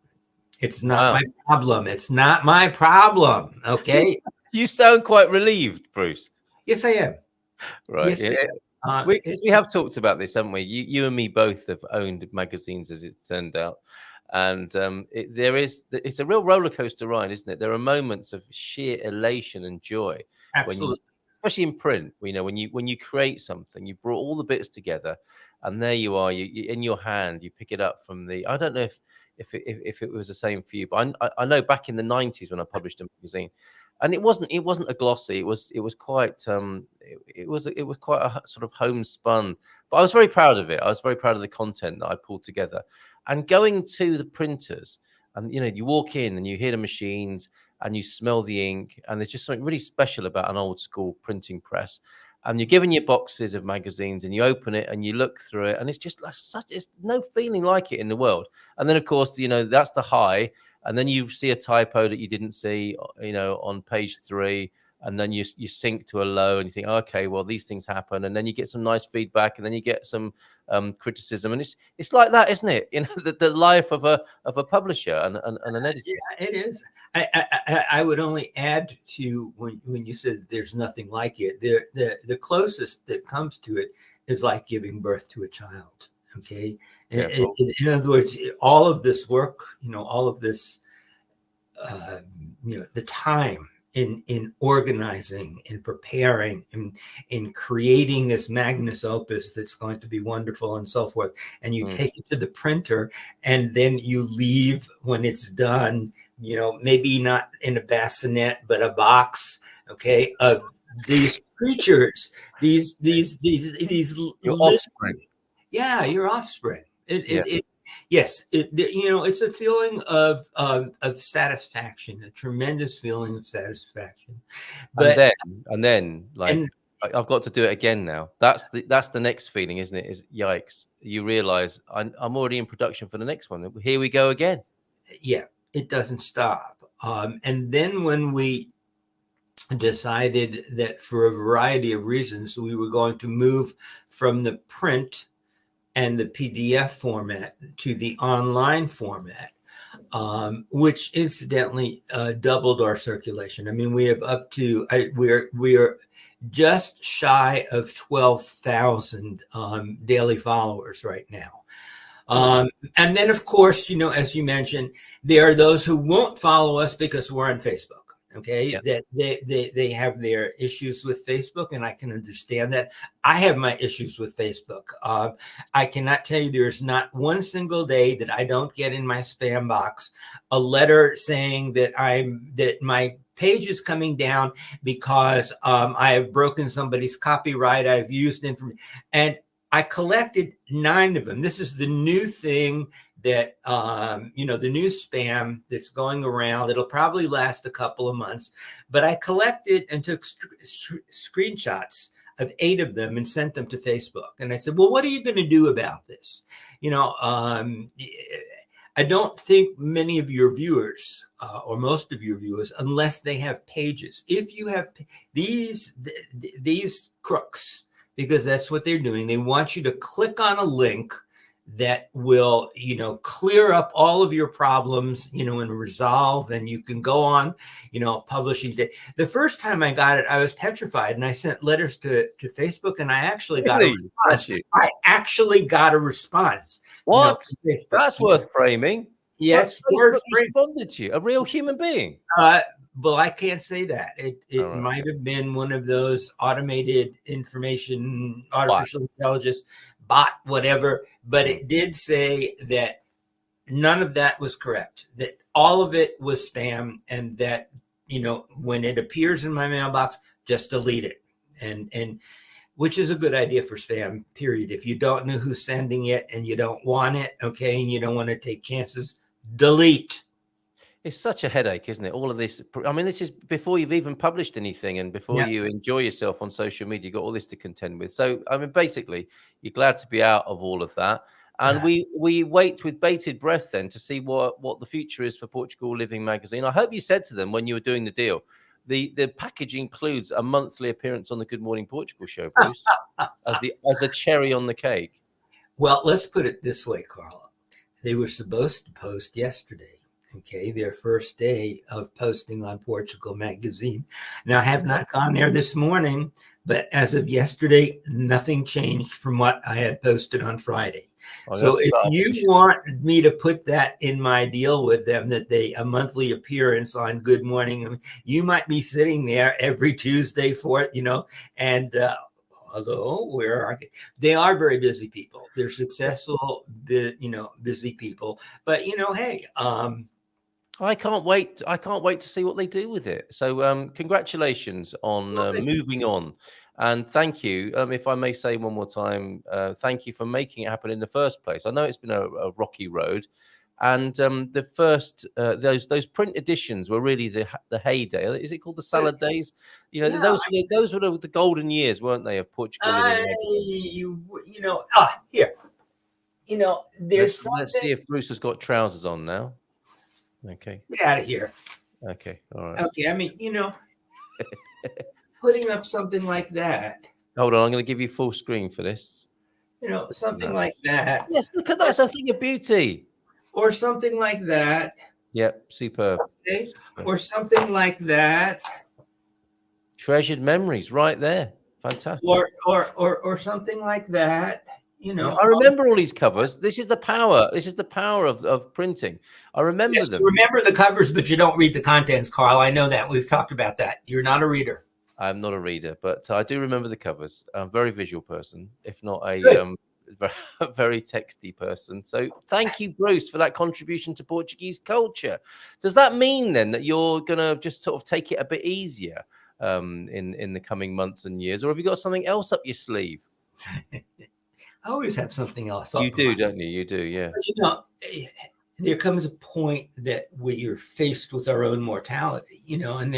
It's not my problem. It's not my problem. Okay.
You sound quite relieved, Bruce.
Yes, I am.
Right.
Yes,
Yeah. We have talked about this, haven't we? You and me both have owned magazines, as it turned out, and it's a real roller coaster ride, isn't it? There are moments of sheer elation and joy,
absolutely,
especially in print. When you create something, you brought all the bits together, and there you are. You in your hand, you pick it up from the. I don't know if it was the same for you, but I know back in the 90s when I published a magazine. And it wasn't a glossy. It was quite it was quite a sort of homespun. But I was very proud of it. I was very proud of the content that I pulled together. And going to the printers, and you walk in and you hear the machines and you smell the ink, and there's just something really special about an old school printing press. And you're given your boxes of magazines and you open it and you look through it, and it's just like it's no feeling like it in the world. And then of course, that's the high. And then you see a typo that you didn't see, on page 3, and then you sink to a low, and you think, okay, well, these things happen, and then you get some nice feedback, and then you get some criticism, and it's like that, isn't it? The life of a publisher and an editor.
Yeah, it is. I would only add to when you said there's nothing like it. The closest that comes to it is like giving birth to a child. Okay. Yeah, in other words, all of this work, all of this, the time in organizing, in preparing, in creating this magnus opus that's going to be wonderful and so forth. And you take it to the printer, and then you leave when it's done, maybe not in a bassinet, but a box, okay, of these creatures, these
your offspring.
Yeah, your offspring. Yes, it's a feeling of satisfaction, a tremendous feeling of saction. But
and then I've got to do it again now. That's the next feeling, isn't it? Is yikes! You realize I'm already in production for the next one. Here we go again.
Yeah, it doesn't stop. And then when we decided that for a variety of reasons we were going to move from the print and the PDF format to the online format, which incidentally doubled our circulation. I mean, we have up to we are just shy of 12,000 daily followers right now. And then, of course, as you mentioned, there are those who won't follow us because we're on Facebook. Okay, yeah. That they have their issues with Facebook, and I can understand that. I have my issues with Facebook. I cannot tell you there's not one single day that I don't get in my spam box a letter saying that my page is coming down because I have broken somebody's copyright. I've used information, and I collected 9 of them. This is the new thing that, the new spam that's going around. It'll probably last a couple of months, but I collected and took screenshots of 8 of them and sent them to Facebook. And I said, well, what are you going to do about this? I don't think many of your viewers or most of your viewers, unless they have pages, if you have these crooks, because that's what they're doing. They want you to click on a link that will, clear up all of your problems, and resolve, and you can go on, publishing day. The first time I got it, I was petrified, and I sent letters to Facebook, and I actually got a response. I actually got a response.
What?
From Facebook.
That's worth framing.
Yeah,
But
it's worth
responded to you, a real human being.
Well, I can't say that. It
right.
might have been one of those automated information, artificial intelligence, bot, whatever. But it did say that none of that was correct, that all of it was spam, and that, when it appears in my mailbox, just delete it. And which is a good idea for spam, period. If you don't know who's sending it and you don't want it, okay, and you don't want to take chances, delete.
It's such a headache, isn't it? All of this. I mean, this is before you've even published anything and before you enjoy yourself on social media. You've got all this to contend with. So, I mean, basically, you're glad to be out of all of that. And we wait with bated breath then to see what the future is for Portugal Living Magazine. I hope you said to them when you were doing the deal, the package includes a monthly appearance on the Good Morning Portugal show, Bruce, as a cherry on the cake.
Well, let's put it this way, Carla. They were supposed to post yesterday. Okay, their first day of posting on Portugal Magazine. Now, I have not gone there this morning, but as of yesterday, nothing changed from what I had posted on Friday. So if you want me to put that in my deal with them, that a monthly appearance on Good Morning, you might be sitting there every Tuesday for it, and hello, where are they? They are very busy people. They're successful, busy people. But, hey,
I can't wait. I can't wait to see what they do with it. So congratulations on moving on. And thank you. If I may say one more time, thank you for making it happen in the first place. I know it's been a rocky road. And the first, those print editions were really the heyday. Is it called the salad days? Those were the golden years, weren't they, of Portugal Living Magazine?
Here. There's something.
Let's see if Bruce has got trousers on now. Okay.
Get out of here.
Okay. All right.
Okay. I mean, putting up something like that.
Hold on. I'm going to give you full screen for this.
Something like that.
Yes. Look at that. It's a thing of beauty.
Or something like that.
Yep. Superb.
Okay. Or something like that.
Treasured memories right there. Fantastic.
Or something like that.
I remember all these covers. This is the power. This is the power of printing. I remember them.
You remember the covers, but you don't read the contents, Carl. I know that. We've talked about that. You're not a reader.
I'm not a reader, but I do remember the covers. I'm a very visual person, if not a very texty person. So thank you, Bruce, for that contribution to Portuguese culture. Does that mean then that you're going to just sort of take it a bit easier in the coming months and years? Or have you got something else up your sleeve?
I always have something else.
You do, don't you? You do, yeah.
But, there comes a point that we're faced with our own mortality, and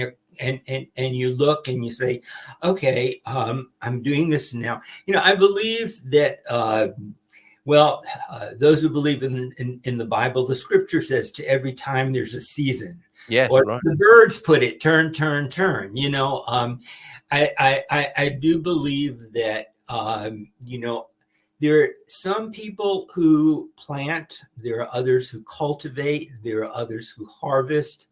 you look and you say, okay, I'm doing this now. I believe that, those who believe in the Bible, the scripture says to every time there's a season.
Yes,
or
right.
The birds put it, turn. I do believe that, there are some people who plant, there are others who cultivate, there are others who harvest.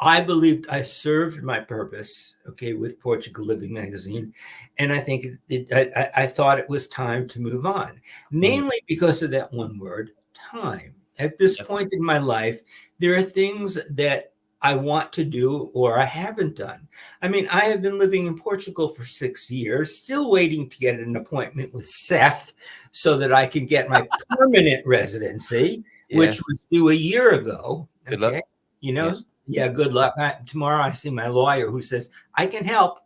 I believed I served my purpose, with Portugal Living Magazine. And I think I thought it was time to move on, mainly because of that one word, time. At this point in my life, there are things that I want to do or I haven't done. I mean, I have been living in Portugal for 6 years, still waiting to get an appointment with Seth so that I can get my permanent residency, which was due a year ago.
Good luck.
Good luck. Tomorrow I see my lawyer who says, I can help,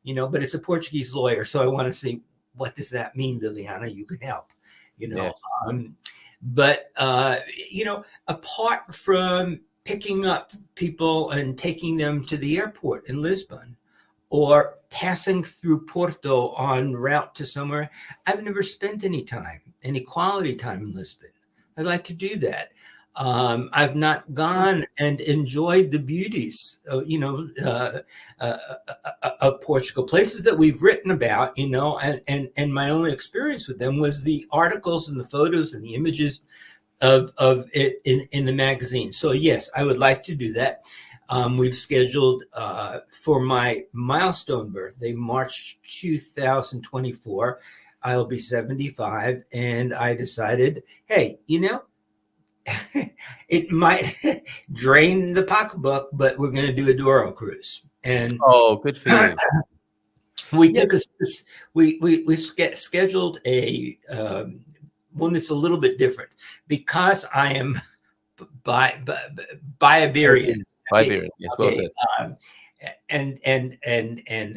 but it's a Portuguese lawyer. So I want to see, what does that mean, Liliana? You can help,
Yes.
Apart from picking up people and taking them to the airport in Lisbon or passing through Porto en route to somewhere, I've never spent any quality time in Lisbon. I'd like to do that. I've not gone and enjoyed the beauties, of Portugal, places that we've written about, and my only experience with them was the articles and the photos and the images of it in the magazine. So yes, I would like to do that. We've scheduled for my milestone birthday, March 2024. I'll be 75, and I decided, hey, it might drain the pocketbook, but we're going to do a Douro cruise. And
Oh, good for you.
we took we scheduled a one that's a little bit different because I am Iberian.
Iberian, yes, well said.
And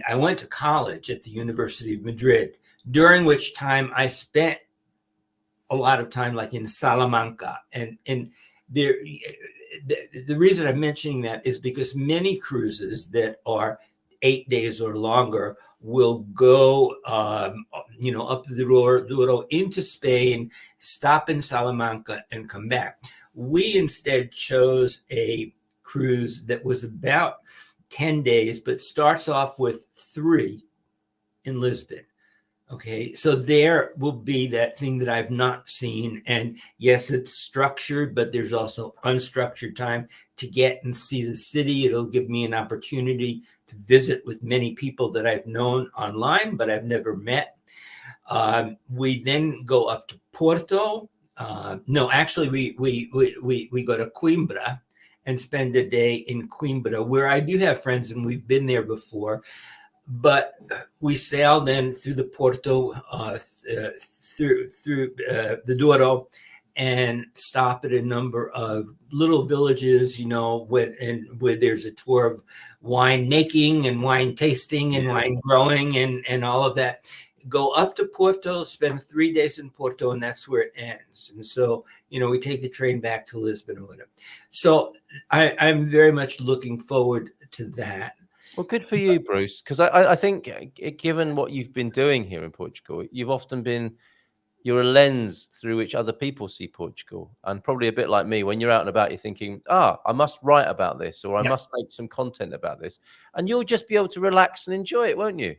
I went to college at the University of Madrid, during which time I spent a lot of time like in Salamanca. And the reason I'm mentioning that is because many cruises that are 8 days or longer will go, up the Douro into Spain, stop in Salamanca, and come back. We instead chose a cruise that was about 10 days, but starts off with 3 in Lisbon. Okay, so there will be that thing that I've not seen. And yes, it's structured, but there's also unstructured time to get and see the city. It'll give me an opportunity to visit with many people that I've known online, but I've never met. We then go up to Porto. No, actually, we go to Coimbra and spend a day in Coimbra, where I do have friends and we've been there before. But we sail then through the Porto, through the Douro, and stop at a number of little villages, where there's a tour of wine making and wine tasting and wine growing and all of that. Go up to Porto, spend 3 days in Porto, and that's where it ends. And so, we take the train back to Lisbon or whatever. So I'm very much looking forward to that.
Well, good for you, Bruce, because I think given what you've been doing here in Portugal, you've often been, you're a lens through which other people see Portugal. And probably a bit like me, when you're out and about, you're thinking, I must write about this, or I must make some content about this. And you'll just be able to relax and enjoy it, won't you?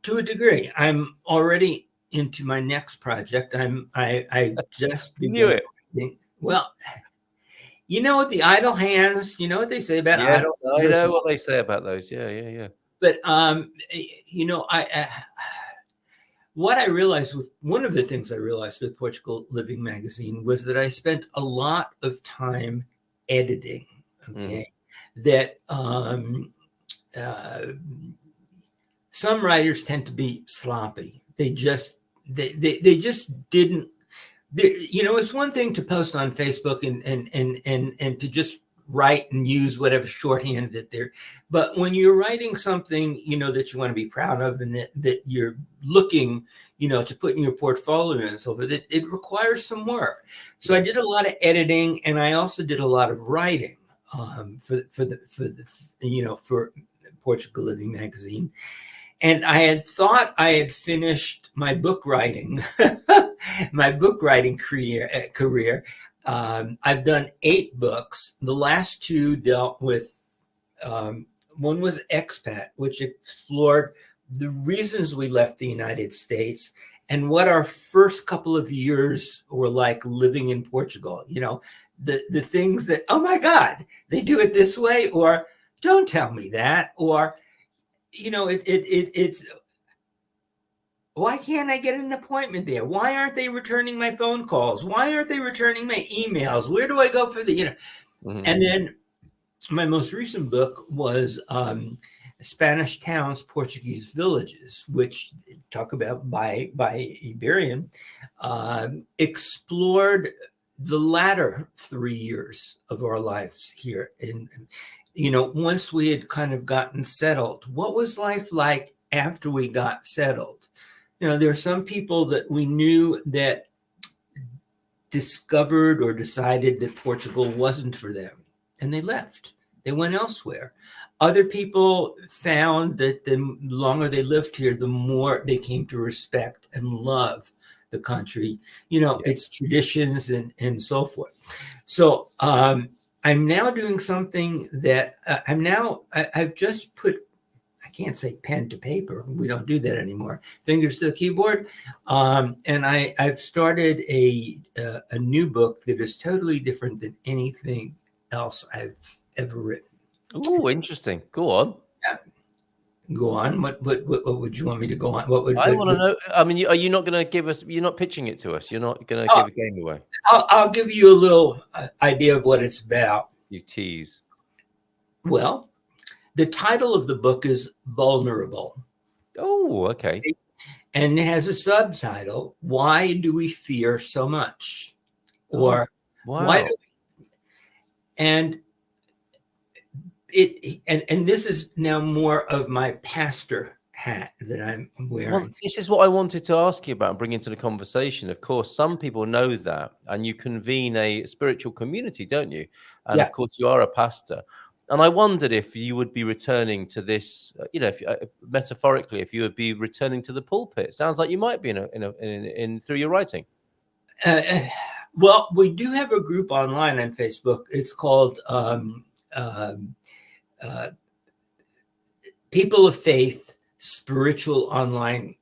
To a degree. I'm already into my next project. I just
knew it.
Well, with the idle hands, you know what they say about idle hands?
Yes, I know what they say about those. Yeah.
But what I realized with one of the things I realized with Portugal Living Magazine was that I spent a lot of time editing. Okay, that some writers tend to be sloppy. They just didn't. It's one thing to post on Facebook and to just write and use whatever shorthand that they're, but when you're writing something, that you want to be proud of and that you're looking, to put in your portfolio and so forth, it requires some work. So I did a lot of editing, and I also did a lot of writing for Portugal Living Magazine. And I had thought I had finished my book writing, career. I've done 8 books. The last 2 dealt with, one was Expat, which explored the reasons we left the United States and what our first couple of years were like living in Portugal. The things that, oh my God, they do it this way, or don't tell me that, or it's, why can't I get an appointment there? Why aren't they returning my phone calls? Why aren't they returning my emails? Where do I go for the, And then my most recent book was Spanish Towns, Portuguese Villages, which talk about by Iberian, explored the latter 3 years of our lives here in, once we had kind of gotten settled. What was life like after we got settled? There are some people that we knew that discovered or decided that Portugal wasn't for them, and they left. They went elsewhere. Other people found that the longer they lived here, the more they came to respect and love the country,
Yeah.
its traditions and so forth. So I'm now doing something that I've just put, I can't say pen to paper. We don't do that anymore. Fingers to the keyboard. And I've started a new book that is totally different than anything else I've ever written.
Oh, interesting. Go on.
Yeah. Go on. What would you want me to go on? What would
I want to know. I mean, are you not going to give us? You're not pitching it to us. You're not going to
Oh,
give a game away.
I'll give you a little idea of what it's about.
You tease.
Well, the title of the book is Vulnerable.
Oh, okay.
And it has a subtitle, Why Do We Fear So Much? Or
Wow.
why do we? And this is now more of my pastor hat that I'm wearing.
Well, this is what I wanted to ask you about and bring into the conversation. Of course, some people know that, and you convene a spiritual community, don't you? And
Yeah.
of course, you are a pastor. And I wondered if you would be returning to this, if metaphorically, if you would be returning to the pulpit. Sounds like you might be in through your writing.
Well, we do have a group online on Facebook. It's called People of Faith Spiritual Online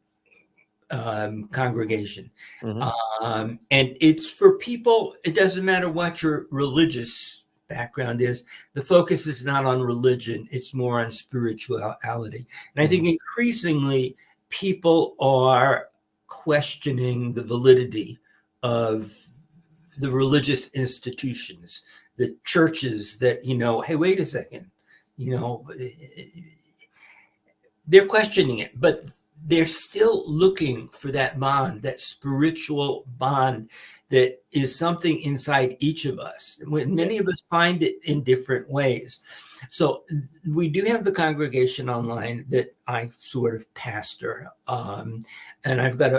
Congregation.
Mm-hmm.
And it's for people, it doesn't matter what your religious background is. The focus is not on religion, it's more on spirituality. And I think increasingly people are questioning the validity of the religious institutions, the churches that, hey, wait a second, they're questioning it, but they're still looking for that bond, that spiritual bond that is something inside each of us. Many of us find it in different ways. So we do have the congregation online that I sort of pastor. And I've got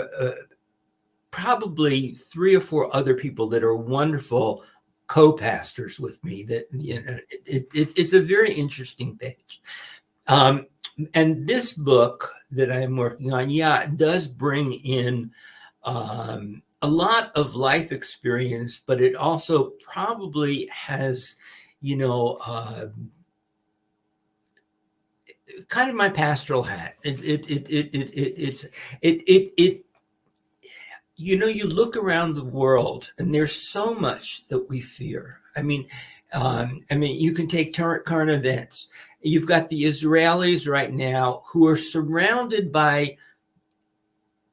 probably 3 or 4 other people that are wonderful co-pastors with me. That it's a very interesting page. And this book that I'm working on, it does bring in a lot of life experience, but it also probably has, kind of my pastoral hat. You look around the world and there's so much that we fear. I mean, you can take current events. You've got the Israelis right now who are surrounded by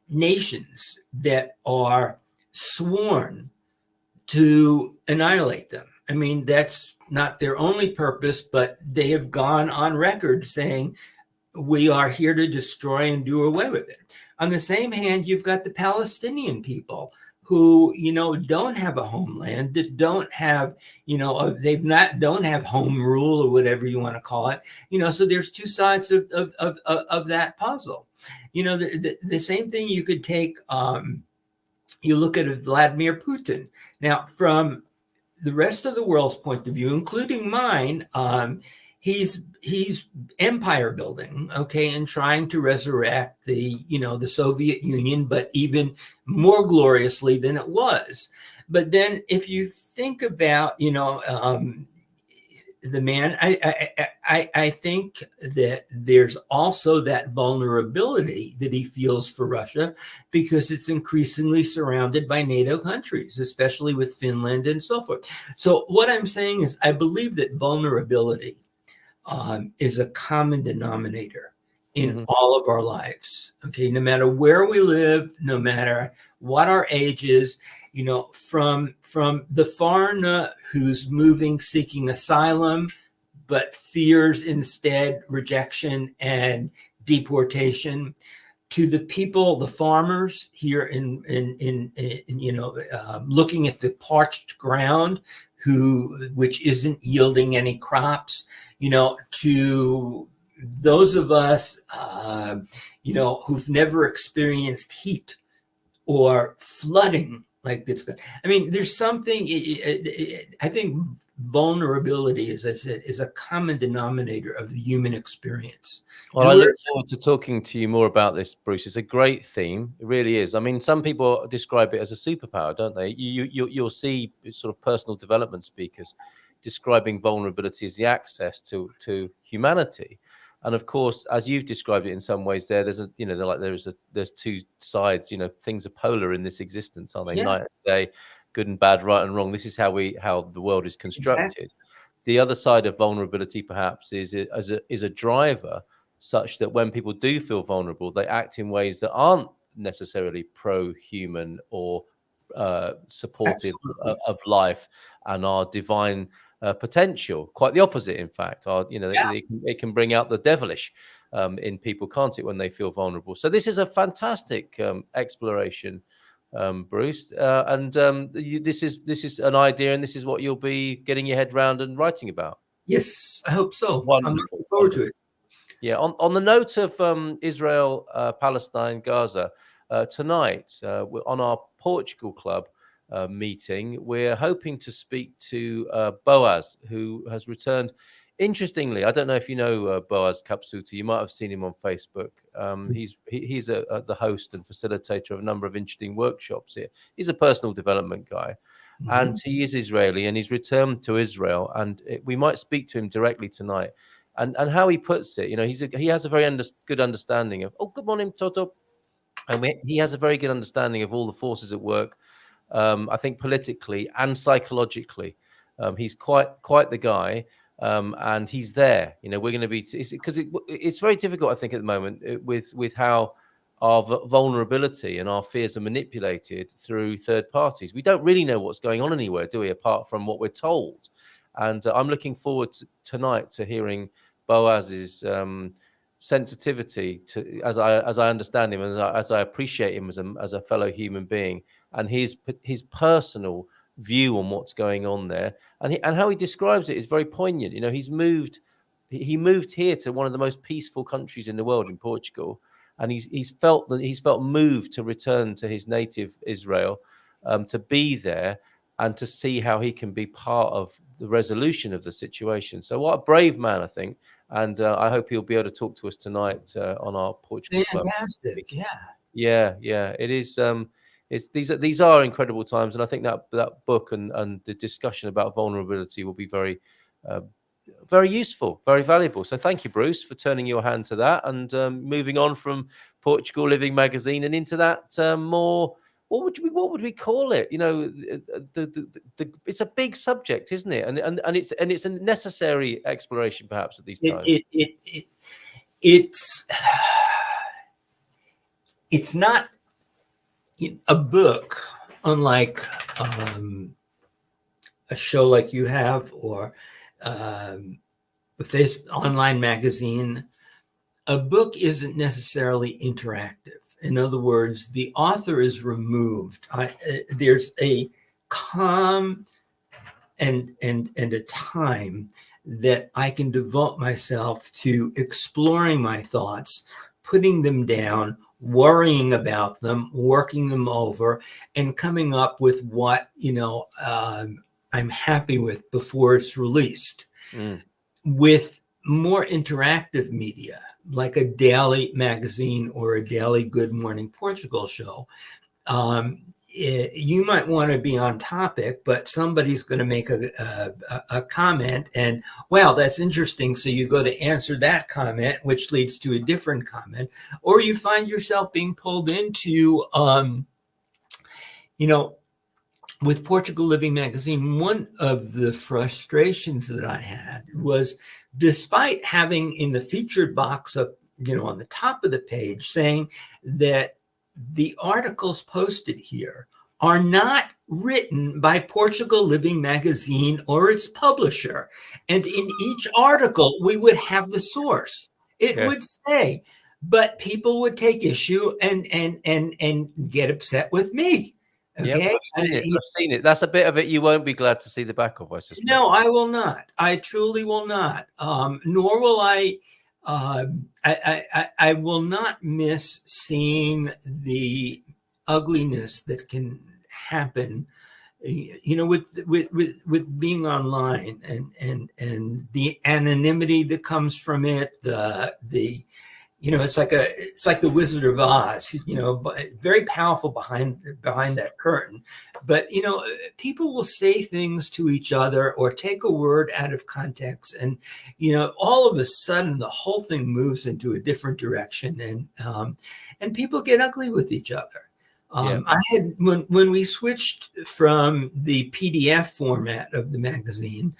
nations that are sworn to annihilate them. I mean, that's not their only purpose, but they have gone on record saying, we are here to destroy and do away with it. On the same hand, you've got the Palestinian people who, don't have a homeland, that don't have, don't have home rule or whatever you want to call it. So there's 2 sides of that puzzle. The same thing you could take, you look at Vladimir Putin. Now, from the rest of the world's point of view, including mine, he's empire building, and trying to resurrect the Soviet Union, but even more gloriously than it was. But then if you think about, the man, I think that there's also that vulnerability that he feels for Russia because it's increasingly surrounded by NATO countries, especially with Finland and so forth. So what I'm saying is I believe that vulnerability is a common denominator in all of our lives. Okay, no matter where we live, no matter what our age is, from the foreigner who's moving, seeking asylum, but fears instead rejection and deportation, to the people, the farmers here in looking at the parched ground, which isn't yielding any crops, to those of us, who've never experienced heat or flooding like it's good. I mean, there's something. I think vulnerability, as I said, is a common denominator of the human experience.
Well,
And
I look
we're
forward to talking to you more about this, Bruce. It's a great theme. It really is. I mean, some people describe it as a superpower, don't they? You'll see sort of personal development speakers describing vulnerability as the access to humanity. And of course, as you've described it in some ways, there's a there's two sides. Things are polar in this existence, aren't they?
yeah,
Night and day, good and bad, right and wrong. This is how the world is
exactly.
constructed. The other side of vulnerability, perhaps, is a driver, such that when people do feel vulnerable, they act in ways that aren't necessarily pro-human or supportive
Absolutely.
of life and our divine potential. Quite the opposite, in fact.
Yeah.
It can bring out the devilish in people, can't it, when they feel vulnerable? So this is a fantastic exploration, Bruce, and this is an idea, and this is what you'll be getting your head round and writing about.
Yes, I hope so. I'm
Wonderful,
looking forward to
wonderful.
it.
Yeah, on the note of Israel, Palestine, Gaza, tonight on our Portugal Club meeting, we're hoping to speak to Boaz, who has returned. Interestingly, I don't know if you know Boaz Kapsuti. You might have seen him on Facebook. He's the host and facilitator of a number of interesting workshops here. He's a personal development guy, and he is Israeli, and he's returned to Israel. And we might speak to him directly tonight. And how he puts it, he has a very good understanding of. Oh, good morning, Toto. And he has a very good understanding of all the forces at work. I think politically and psychologically, he's quite the guy, and he's there. We're going to be because it's very difficult, I think, at the moment with how our vulnerability and our fears are manipulated through third parties. We don't really know what's going on anywhere, do we? Apart from what we're told. And I'm looking forward tonight to hearing Boaz's sensitivity to, as I understand him, and as I appreciate him as a fellow human being, and his personal view on what's going on there, and how he describes it is very poignant. He moved here to one of the most peaceful countries in the world, in Portugal, and he's felt moved to return to his native Israel, to be there and to see how he can be part of the resolution of the situation. So what a brave man, I think. And I hope he'll be able to talk to us tonight on our Portugal Club.
Fantastic.
Yeah. It is. These are incredible times, and I think that book and the discussion about vulnerability will be very, very useful, very valuable. So thank you, Bruce, for turning your hand to that and moving on from Portugal Living Magazine and into that more. What would we call it? It's a big subject, isn't it? And it's a necessary exploration, perhaps, at these times.
It's not a book, unlike a show like you have or a online magazine. A book isn't necessarily interactive. In other words, the author is removed. There's a calm and a time that I can devote myself to exploring my thoughts, putting them down, worrying about them, working them over, and coming up with what I'm happy with before it's released. With more interactive media, like a daily magazine or a daily Good Morning Portugal show, you might want to be on topic, but somebody's going to make a comment and, wow, that's interesting. So you go to answer that comment, which leads to a different comment, or you find yourself being pulled into, with Portugal Living Magazine, one of the frustrations that I had was, despite having in the featured box up, on the top of the page saying that the articles posted here are not written by Portugal Living Magazine or its publisher. And in each article, we would have the source. It would say, but people would take issue and get upset with me. Okay.
Yep, I've seen it. That's a bit of it you won't be glad to see the back of, I suspect.
No, I will not. I truly will not. Nor will I will not miss seeing the ugliness that can happen, with being online and the anonymity that comes from it, it's like the Wizard of Oz, very powerful behind that curtain. But, people will say things to each other or take a word out of context. And, all of a sudden the whole thing moves into a different direction, and people get ugly with each other. I had, when we switched from the PDF format of the magazine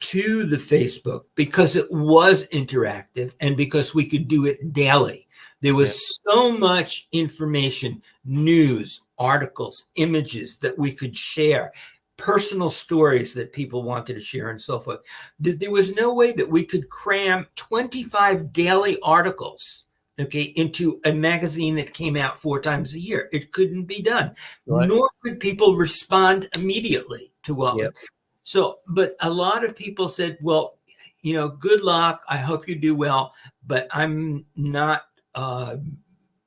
to the Facebook, because it was interactive and because we could do it daily. There was so much information, news, articles, images that we could share, personal stories that people wanted to share, and so forth. There was no way that we could cram 25 daily articles, into a magazine that came out 4 times a year. It couldn't be done. Right. Nor could people respond immediately to what. So, but a lot of people said, well, good luck. I hope you do well, but I'm not a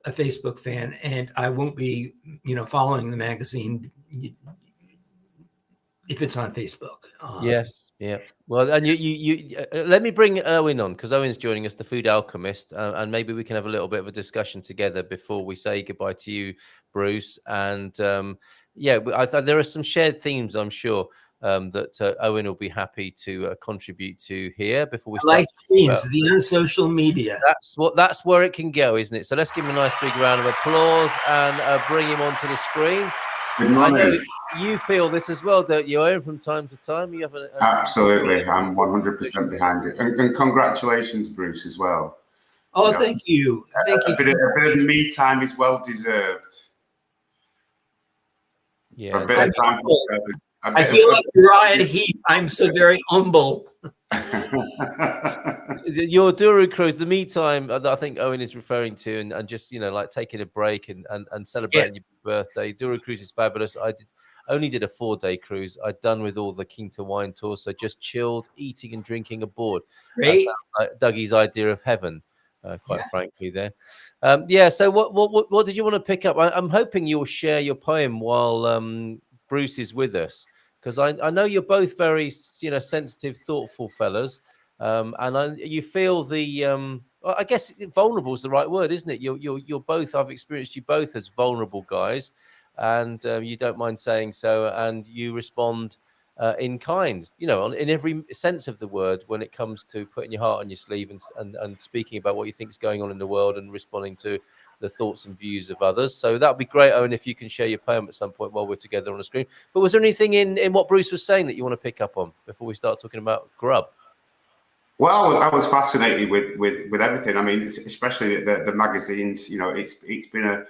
Facebook fan, and I won't be, following the magazine if it's on Facebook.
Yes. Yeah. Well, and you let me bring Owen on, because Owen's joining us, the Food Alchemist, and maybe we can have a little bit of a discussion together before we say goodbye to you, Bruce. And I thought there are some shared themes, I'm sure, that Owen will be happy to contribute to here before we start.
Like themes, the unsocial media.
That's where it can go, isn't it? So let's give him a nice big round of applause and bring him onto the screen.
Good morning.
I know you feel this as well, don't you, Owen, from time to time? You have
Absolutely. I'm 100% behind it. And congratulations, Bruce, as well.
Oh, thank you. Thank you.
A bit of me time is well deserved.
Yeah.
A bit of time.
I feel like Uriah Heep. I'm so very humble.
Your Douro cruise, the me time that I think Owen is referring to, and just like taking a break and celebrating your birthday. Douro cruise is fabulous. I only did a 4-day cruise. I'd done with all the King to Wine tour, so just chilled, eating and drinking aboard.
Great.
That sounds like Dougie's idea of heaven, quite frankly. There, So what did you want to pick up? I'm hoping you'll share your poem while Bruce is with us, because I know you're both very sensitive, thoughtful fellas. And you feel I guess vulnerable is the right word, isn't it? You're both. I've experienced you both as vulnerable guys, and you don't mind saying so, and you respond in kind, in every sense of the word when it comes to putting your heart on your sleeve and speaking about what you think is going on in the world and responding to the thoughts and views of others. So that'd be great, Owen, if you can share your poem at some point while we're together on the screen. But was there anything in what Bruce was saying that you want to pick up on before we start talking about grub?
Well, I was fascinated with everything. I mean, especially the magazines. It's been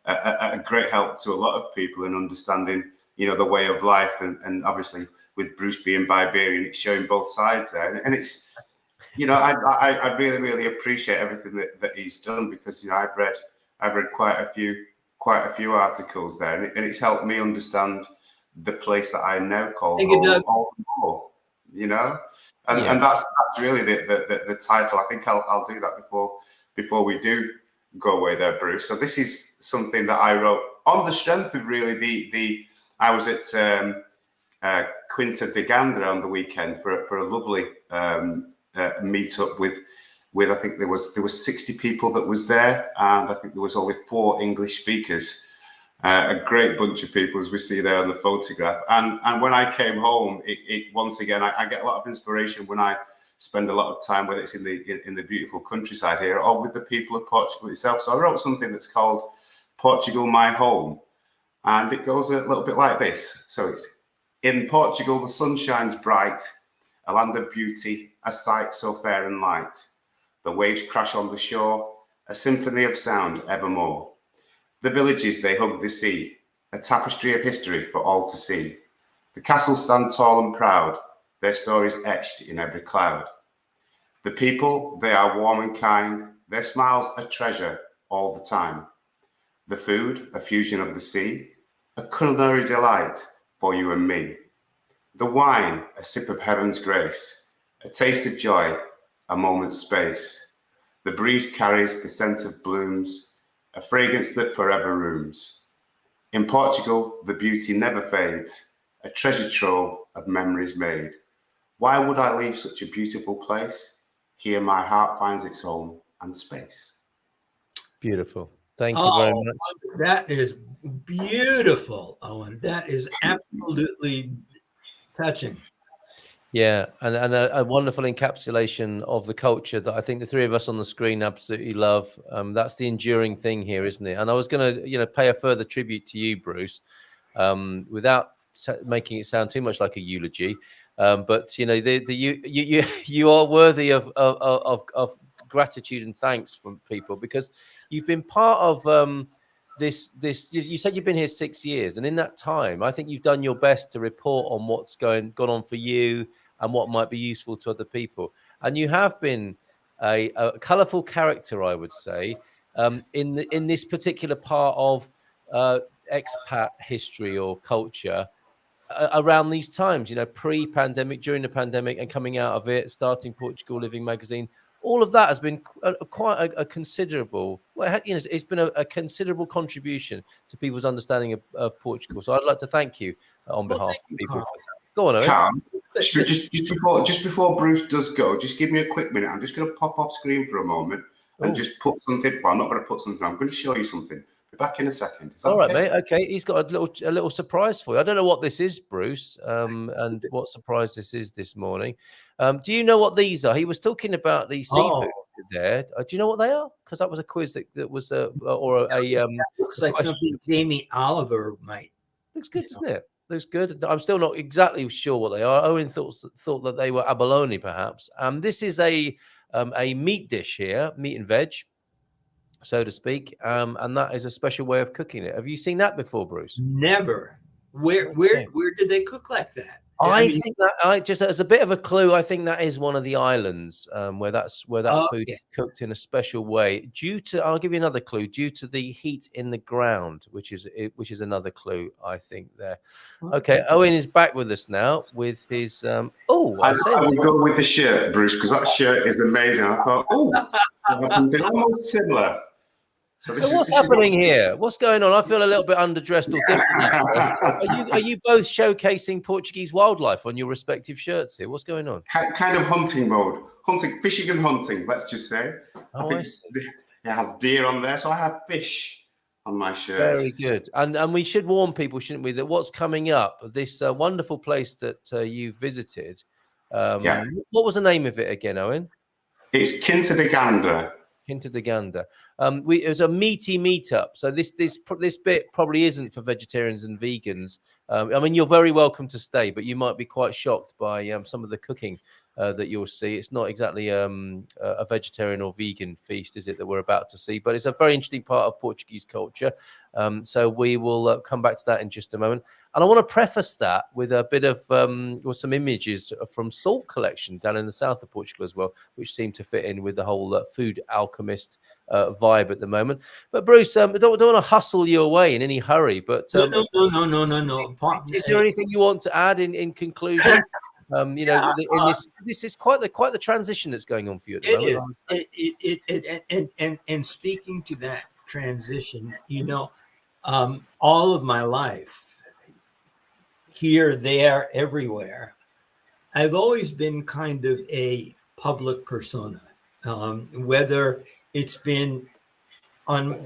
a great help to a lot of people in understanding, the way of life, and obviously with Bruce being Iberian, it's showing both sides there, and it's, I really, really appreciate everything that he's done, because I've read quite a few articles there, and it's helped me understand the place that I now call home, And that's really the title. I think I'll do that before we do go away there, Bruce. So this is something that I wrote on the strength of really I was at Quinta de Gandra on the weekend for a lovely meetup with I think there was 60 people that was there, and I think there was only 4 English speakers. A great bunch of people, as we see there on the photograph. And when I came home, it once again, I get a lot of inspiration when I spend a lot of time, whether it's in the beautiful countryside here or with the people of Portugal itself. So I wrote something that's called Portugal, My Home. And it goes a little bit like this. So it's: in Portugal, the sun shines bright, a land of beauty, a sight so fair and light. The waves crash on the shore, a symphony of sound evermore. The villages, they hug the sea, a tapestry of history for all to see. The castles stand tall and proud, their stories etched in every cloud. The people, they are warm and kind, their smiles a treasure all the time. The food, a fusion of the sea, a culinary delight for you and me. The wine, a sip of heaven's grace, a taste of joy, a moment's space. The breeze carries the scent of blooms, a fragrance that forever rooms. In Portugal, the beauty never fades, a treasure trove of memories made. Why would I leave such a beautiful place? Here my heart finds its home and space.
Beautiful. Thank you very
Oh,
much.
that is beautiful, Owen. That is absolutely touching.
Yeah, and a wonderful encapsulation of the culture that I think the three of us on the screen absolutely love. That's the enduring thing here, isn't it? And I was going to, pay a further tribute to you, Bruce, without making it sound too much like a eulogy. But you are worthy of gratitude and thanks from people, because you've been part of this you said you've been here 6 years, and in that time I think you've done your best to report on what's gone on for you and what might be useful to other people. And you have been a colorful character, I would say, in this particular part of expat history or culture around these times, pre-pandemic, during the pandemic, and coming out of it, starting Portugal Living Magazine. All of that has been quite a considerable, it's been a considerable contribution to people's understanding of Portugal. So I'd like to thank you on behalf of people.
Carl.
Go on, Owen.
Carl, just before Bruce does go, just give me a quick minute. I'm just going to pop off screen for a moment and just put something. Well, I'm not going to put something. I'm going to show you something. Be back in a second. Is that
all right,
okay?
mate. Okay, he's got a little surprise for you. I don't know what this is, Bruce, and what surprise this is this morning. Do you know what these are? He was talking about these seafood there. Do you know what they are? Because that was a quiz that was
looks like something Jamie Oliver might.
Looks good, doesn't it? Looks good. I'm still not exactly sure what they are. Owen thought that they were abalone, perhaps. This is a meat dish here, meat and veg, so to speak, and that is a special way of cooking it. Have you seen that before, Bruce?
Never. Where did they cook like that?
I think that just as a bit of a clue, I think that is one of the islands where that food is cooked in a special way. I'll give you another clue. Due to the heat in the ground, which is another clue, I think there. Okay, Owen is back with us now with his. I will
go with the shirt, Bruce, because that shirt is amazing. I thought, something almost similar.
So what's happening here? What's going on? I feel a little bit underdressed or different. Are you both showcasing Portuguese wildlife on your respective shirts here? What's going on?
Kind of hunting mode. Fishing and hunting, let's just say.
I see.
It has deer on there, so I have fish on my shirt.
Very good. And we should warn people, shouldn't we, that what's coming up, this wonderful place that you visited. What was the name of it again, Owen?
It's Quinta de Ganda.
Quinta de Ganda. It was a meaty meetup. So this bit probably isn't for vegetarians and vegans. I mean, you're very welcome to stay, but you might be quite shocked by some of the cooking that you'll see. It's not exactly a vegetarian or vegan feast, is it, that we're about to see? But it's a very interesting part of Portuguese culture. So we will come back to that in just a moment. And I want to preface that with a bit of some images from Salt Collection down in the south of Portugal as well, which seem to fit in with the whole Food Alchemist vibe at the moment. But Bruce, I don't want to hustle you away in any hurry. But
no.
Is there anything you want to add in conclusion? This is quite the transition that's going on for you at the moment.
It is. And speaking to that transition, all of my life, here, there, everywhere, I've always been kind of a public persona, whether it's been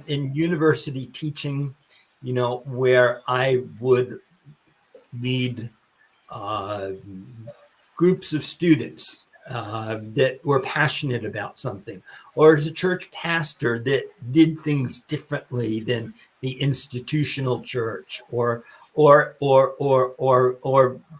in university teaching, where I would lead groups of students that were passionate about something, or as a church pastor that did things differently than the institutional church, or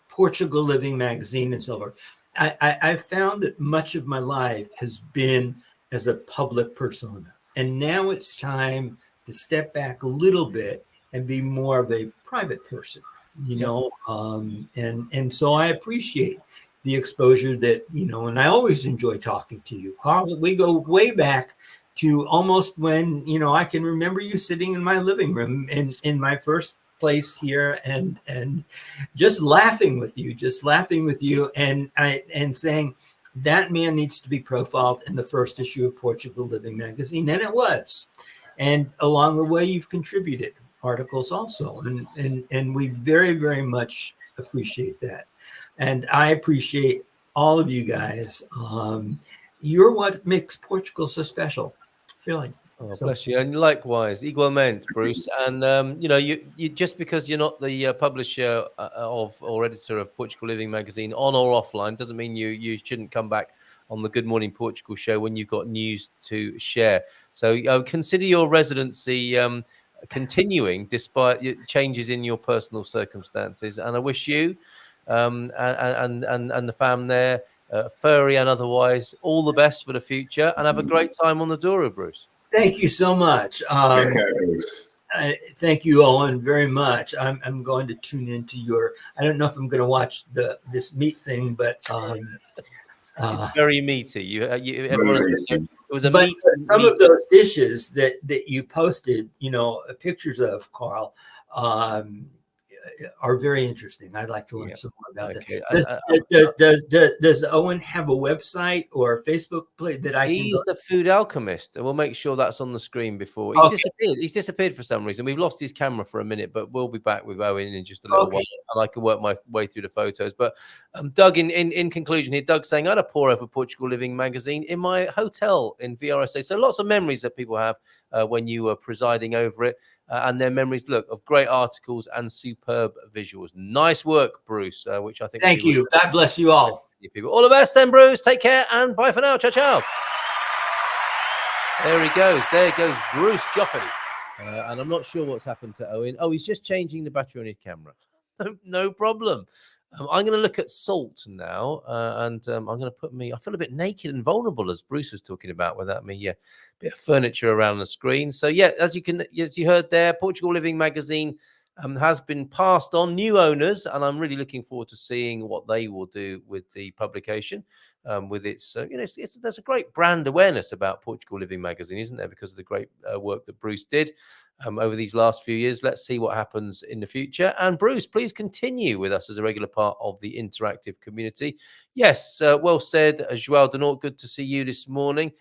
Portugal Living Magazine and so forth. I found that much of my life has been as a public persona, and now it's time to step back a little bit and be more of a private person. And so I appreciate the exposure that, and I always enjoy talking to you, Carl. We go way back to almost when, I can remember you sitting in my living room in my first place here and just laughing with you and saying that man needs to be profiled in the first issue of Portugal Living Magazine. And it was. And along the way, you've contributed. articles also, and we very, very much appreciate that. And I appreciate all of you guys. You're what makes Portugal so special, really.
Oh,
So,
bless you. And likewise, igualmente, Bruce. And, you just because you're not the publisher of or editor of Portugal Living Magazine on or offline doesn't mean you shouldn't come back on the Good Morning Portugal show when you've got news to share. So consider your residency continuing despite changes in your personal circumstances. And I wish you and the fam there, furry and otherwise, all the best for the future, and have a great time on the Douro, Bruce.
thank you so much. Thank you, Owen, very much. I'm going to tune into your. I don't know if I'm going to watch this meat thing, but
it's very meaty. It was a
but
meat.
Some of those dishes that you posted, pictures of, Carl, are very interesting. I'd like to learn some more about that. Does Owen have a website or a Facebook page that I can?
He's the Food Alchemist, and we'll make sure that's on the screen before disappeared. He's disappeared for some reason. We've lost his camera for a minute, but we'll be back with Owen in just a little while, and I can work my way through the photos. But Doug, in conclusion here, Doug's saying I had a pour over Portugal Living Magazine in my hotel in VRSA. So lots of memories that people have when you were presiding over it. And their memories, look, of great articles and superb visuals. Nice work, Bruce, which I think...
Thank you. God bless you all.
People. All the best then, Bruce. Take care and bye for now. Ciao, ciao. There he goes. There goes Bruce Joffe. And I'm not sure what's happened to Owen. Oh, he's just changing the battery on his camera. No problem. I'm going to look at salt now, and I'm going to put me... I feel a bit naked and vulnerable, as Bruce was talking about, without me. Yeah, bit of furniture around the screen. So yeah, as you heard there, Portugal Living Magazine has been passed on, new owners, and I'm really looking forward to seeing what they will do with the publication. With its, there's a great brand awareness about Portugal Living Magazine, isn't there? Because of the great work that Bruce did over these last few years. Let's see what happens in the future. And Bruce, please continue with us as a regular part of the interactive community. Yes, well said, João Denort. Good to see you this morning.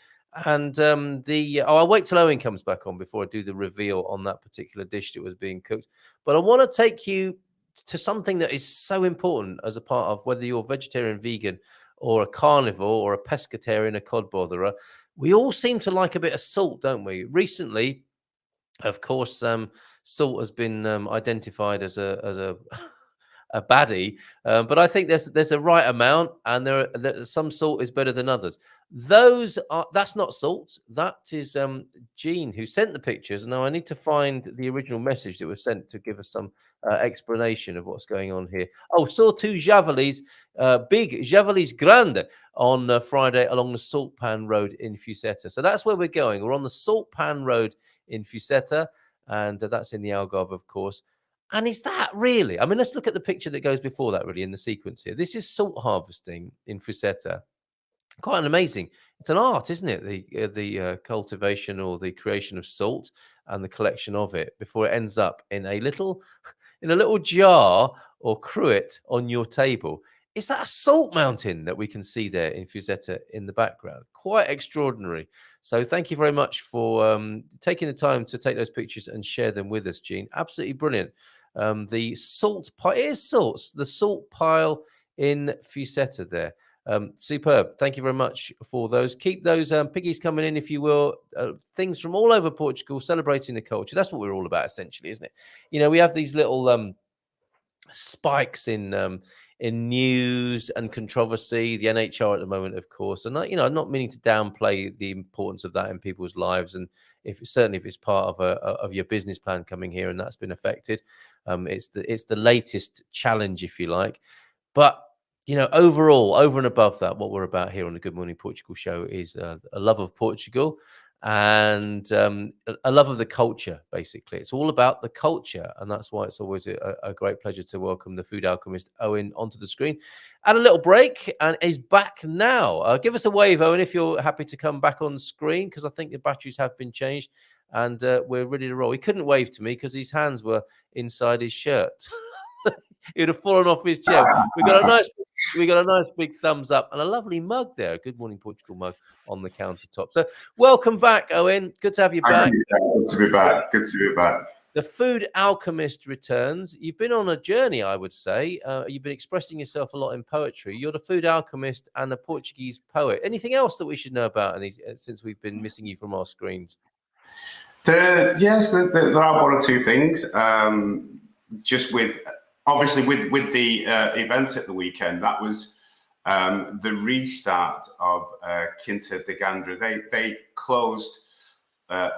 And I'll wait till Owen comes back on before I do the reveal on that particular dish that was being cooked. But I want to take you to something that is so important as a part of whether you're vegetarian, vegan, or a carnivore, or a pescatarian, a cod botherer. We all seem to like a bit of salt, don't we? Recently, of course, salt has been identified as a baddie, but I think there's a right amount, and some salt is better than others. That's not salt. That is Jean who sent the pictures. Now I need to find the original message that was sent to give us some explanation of what's going on here. Oh, saw two javalis, big javalis grande on Friday along the Salt Pan Road in Fuseta. So that's where we're going. We're on the Salt Pan Road in Fuseta, and that's in the Algarve, of course. And is that really? I mean, let's look at the picture that goes before that, really, in the sequence here. This is salt harvesting in Fuseta. Quite amazing. It's an art, isn't it? The cultivation or the creation of salt and the collection of it before it ends up in a little jar or cruet on your table. Is that a salt mountain that we can see there in Fuseta in the background? Quite extraordinary. So thank you very much for taking the time to take those pictures and share them with us, Jean. Absolutely brilliant. The salt pile, it is salts, the salt pile in Fuseta there. Superb. Thank you very much for those. Keep those piggies coming in, if you will. Things from all over Portugal, celebrating the culture. That's what we're all about, essentially, isn't it? We have these little spikes in news and controversy. The NHR at the moment, of course, and I'm not meaning to downplay the importance of that in people's lives, and if it's part of your business plan coming here and that's been affected, it's the latest challenge, if you like, but. Overall, over and above that, what we're about here on the Good Morning Portugal show is a love of Portugal and a love of the culture, basically. It's all about the culture, and that's why it's always a great pleasure to welcome the Food Alchemist, Owen, onto the screen. And a little break, and he's back now. Give us a wave, Owen, if you're happy to come back on screen, because I think the batteries have been changed, and we're ready to roll. He couldn't wave to me because his hands were inside his shirt. He would have fallen off his chair. We got a nice big thumbs up and a lovely mug there, a Good Morning Portugal mug on the countertop. So welcome back, Owen. Good to have you back.
Good to be back. Good to be back.
The Food Alchemist returns. You've been on a journey, I would say. You've been expressing yourself a lot in poetry. You're the Food Alchemist and a Portuguese poet. Anything else that we should know about since we've been missing you from our screens?
Yes, there are one or two things. Just obviously with the event at the weekend, that was the restart of Quinta de Gandra. They closed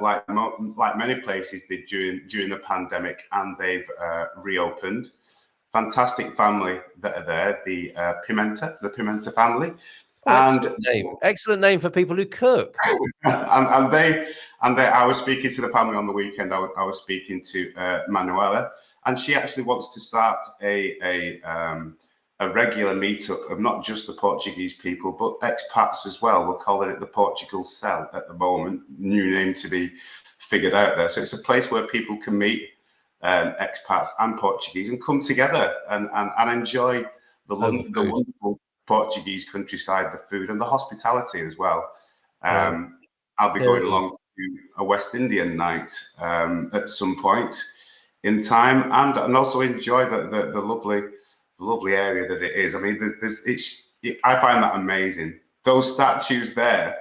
like many places did during the pandemic, and they've reopened. Fantastic family that are there, the Pimenta family.
Excellent name for people who cook.
and they, I was speaking to the family on the weekend. I was speaking to Manuela, and she actually wants to start a regular meetup of not just the Portuguese people, but expats as well. We're calling it the Portugal Cell at the moment. New name to be figured out there. So it's a place where people can meet expats and Portuguese and come together and enjoy the wonderful Portuguese countryside, the food and the hospitality as well. I'll be going along to a West Indian night at some point in time, and also enjoy the lovely area that it is. I mean, I find that amazing. Those statues there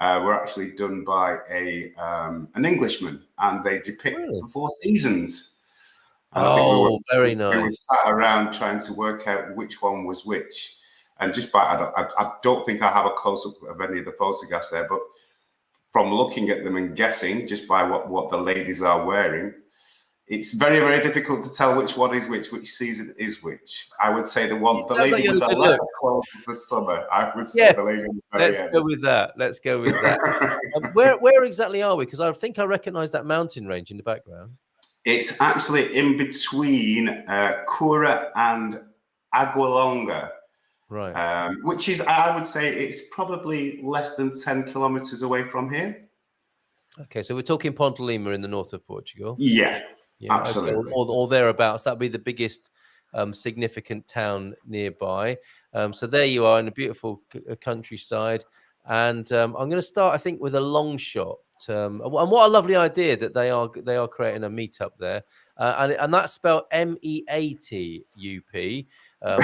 were actually done by an Englishman, and they depict the four seasons. And
very nice.
We were sat around trying to work out which one was which. And just I don't think I have a close-up of any of the photographs there, but from looking at them and guessing just by what the ladies are wearing, it's very, very difficult to tell which one is which season is which. I would say the lady with the leather clothes is the summer. I would say the lady.
Let's go with that. Where exactly are we? Because I think I recognise that mountain range in the background.
It's actually in between Cura and Agualonga.
Right.
Which is, I would say, it's probably less than 10 kilometers away from here.
Okay, so we're talking Ponte Lima in the north of Portugal.
Yeah, absolutely.
Okay. Or thereabouts. That'd be the biggest significant town nearby. So there you are in a beautiful countryside. And I'm going to start, I think, with a long shot. And what a lovely idea that they are creating a meetup there. And that's spelled MEATUP.
I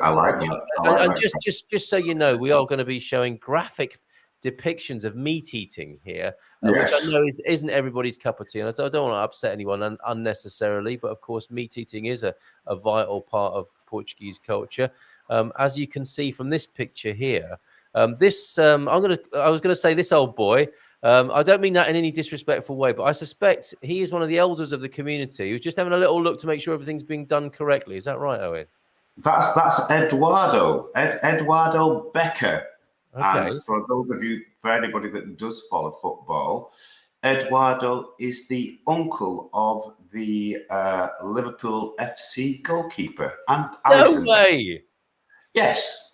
like that.
And just so you know, we are going to be showing graphic depictions of meat eating here, which I know isn't everybody's cup of tea. And so I don't want to upset anyone unnecessarily, but of course, meat eating is a vital part of Portuguese culture. As you can see from this picture here, I was going to say this old boy. I don't mean that in any disrespectful way, but I suspect he is one of the elders of the community who's just having a little look to make sure everything's being done correctly. Is that right, Owen?
That's Eduardo Becker.
Okay.
And for anybody that does follow football, Eduardo is the uncle of the Liverpool FC goalkeeper. And Alisson.
No way!
Yes.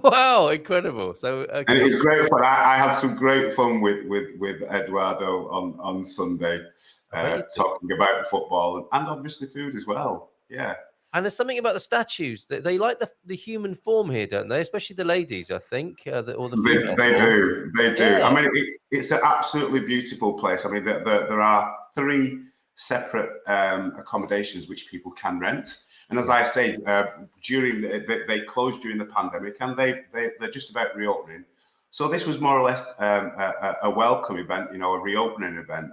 Wow, incredible. So, okay.
And it was great fun. I had some great fun with Eduardo on Sunday, talking about football and obviously food as well. Yeah.
And there's something about the statues. They like the human form here, don't they? Especially the ladies, I think. They do.
Yeah. I mean, it's an absolutely beautiful place. I mean, there are 3 separate accommodations which people can rent. And as I say, they closed during the pandemic, and they're just about reopening. So this was more or less a welcome event, a reopening event.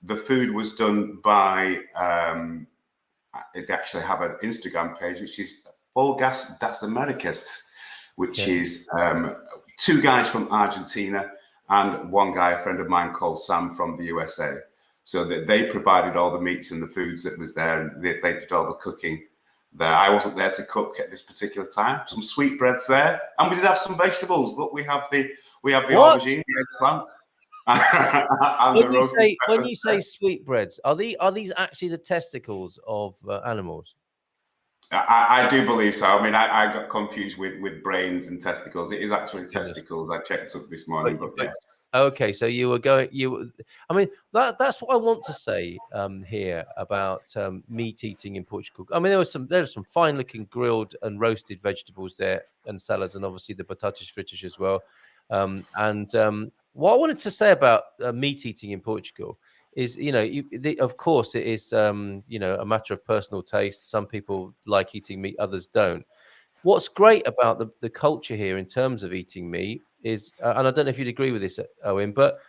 The food was done by. They actually have an Instagram page, which is Folgas das Americas, which is 2 guys from Argentina and 1 guy, a friend of mine called Sam from the USA. So they provided all the meats and the foods that was there, and they did all the cooking there. I wasn't there to cook at this particular time. Some sweetbreads there, and we did have some vegetables. Look, we have the aubergine, the eggplant.
When you say sweetbreads, are these actually the testicles of animals?
I do believe so. I mean, I got confused with brains and testicles. It is actually testicles. I checked up this morning, but yes.
Okay, so I mean, that's what I want to say here about meat eating in Portugal. I mean, there were some fine looking grilled and roasted vegetables there, and salads, and obviously the batatas fritas as well. What I wanted to say about meat eating in Portugal is, of course it is, a matter of personal taste. Some people like eating meat, others don't. What's great about the culture here in terms of eating meat is, and I don't know if you'd agree with this, Owen, but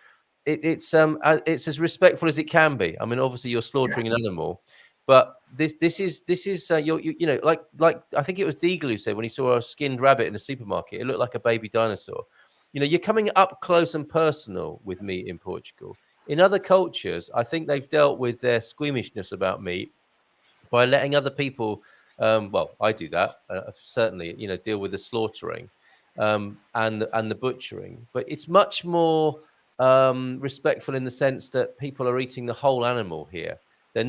it's as respectful as it can be. I mean, obviously you're slaughtering an animal, but this is like I think it was Deagle who said when he saw a skinned rabbit in a supermarket, it looked like a baby dinosaur. You're coming up close and personal with meat in Portugal. In other cultures, I think they've dealt with their squeamishness about meat by letting other people, well, I do that, certainly, deal with the slaughtering and the butchering. But it's much more respectful in the sense that people are eating the whole animal here. They're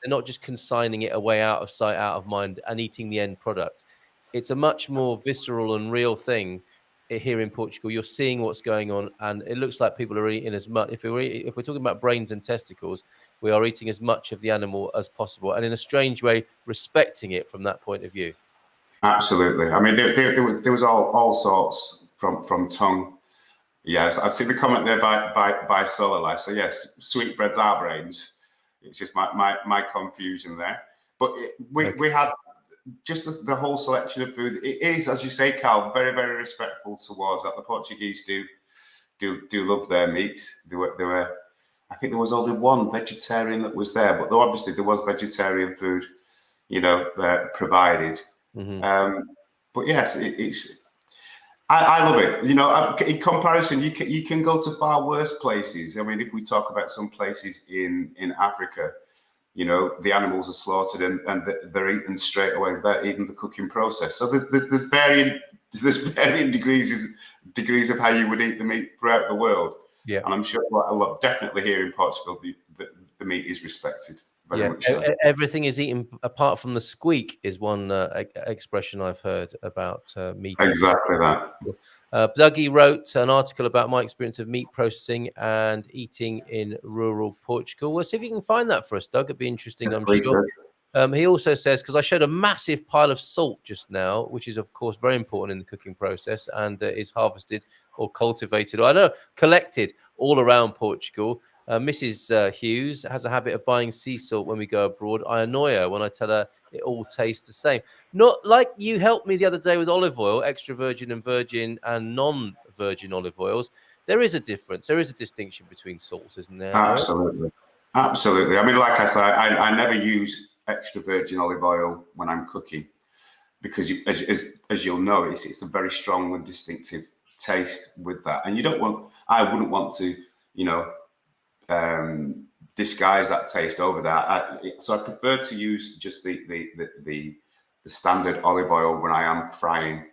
not just consigning it away out of sight, out of mind, and eating the end product. It's a much more visceral and real thing here in Portugal. You're seeing what's going on, and it looks like people are eating as much. If we're talking about brains and testicles, we are eating as much of the animal as possible, and in a strange way, respecting it from that point of view.
Absolutely. I mean, there was all sorts from tongue. Yes, I've seen the comment there by Solar Life. So yes, sweetbreads are brains. It's just my confusion there. But we had just the whole selection of food. It is, as you say, Carl, very, very respectful towards that. The Portuguese do love their meat. There were, I think there was only one vegetarian that was there, but obviously there was vegetarian food, provided. But yes, I love it. In comparison, you can go to far worse places. I mean, if we talk about some places in Africa, the animals are slaughtered and they're eaten straight away without even the cooking process. So there's varying degrees of how you would eat the meat throughout the world. Yeah, and I'm sure definitely here in Portugal, the meat is respected. Very much so.
Everything is eaten apart from the squeak is one expression I've heard about meat.
Exactly that.
Dougie wrote an article about my experience of meat processing and eating in rural Portugal. We'll see if you can find that for us, Doug. It'd be interesting, I'm sure. He also says, because I showed a massive pile of salt just now, which is, of course, very important in the cooking process and is harvested or cultivated, or I don't know, collected all around Portugal. Mrs. Hughes has a habit of buying sea salt when we go abroad. I annoy her when I tell her it all tastes the same. Not like you helped me the other day with olive oil, extra virgin and virgin and non-virgin olive oils. There is a difference. There is a distinction between salts, isn't there?
Absolutely. Absolutely. I mean, like I said, I never use extra virgin olive oil when I'm cooking because, as you'll know, it's a very strong and distinctive taste with that. And I wouldn't want to, disguise that taste over that. So I prefer to use just the standard olive oil when I am frying,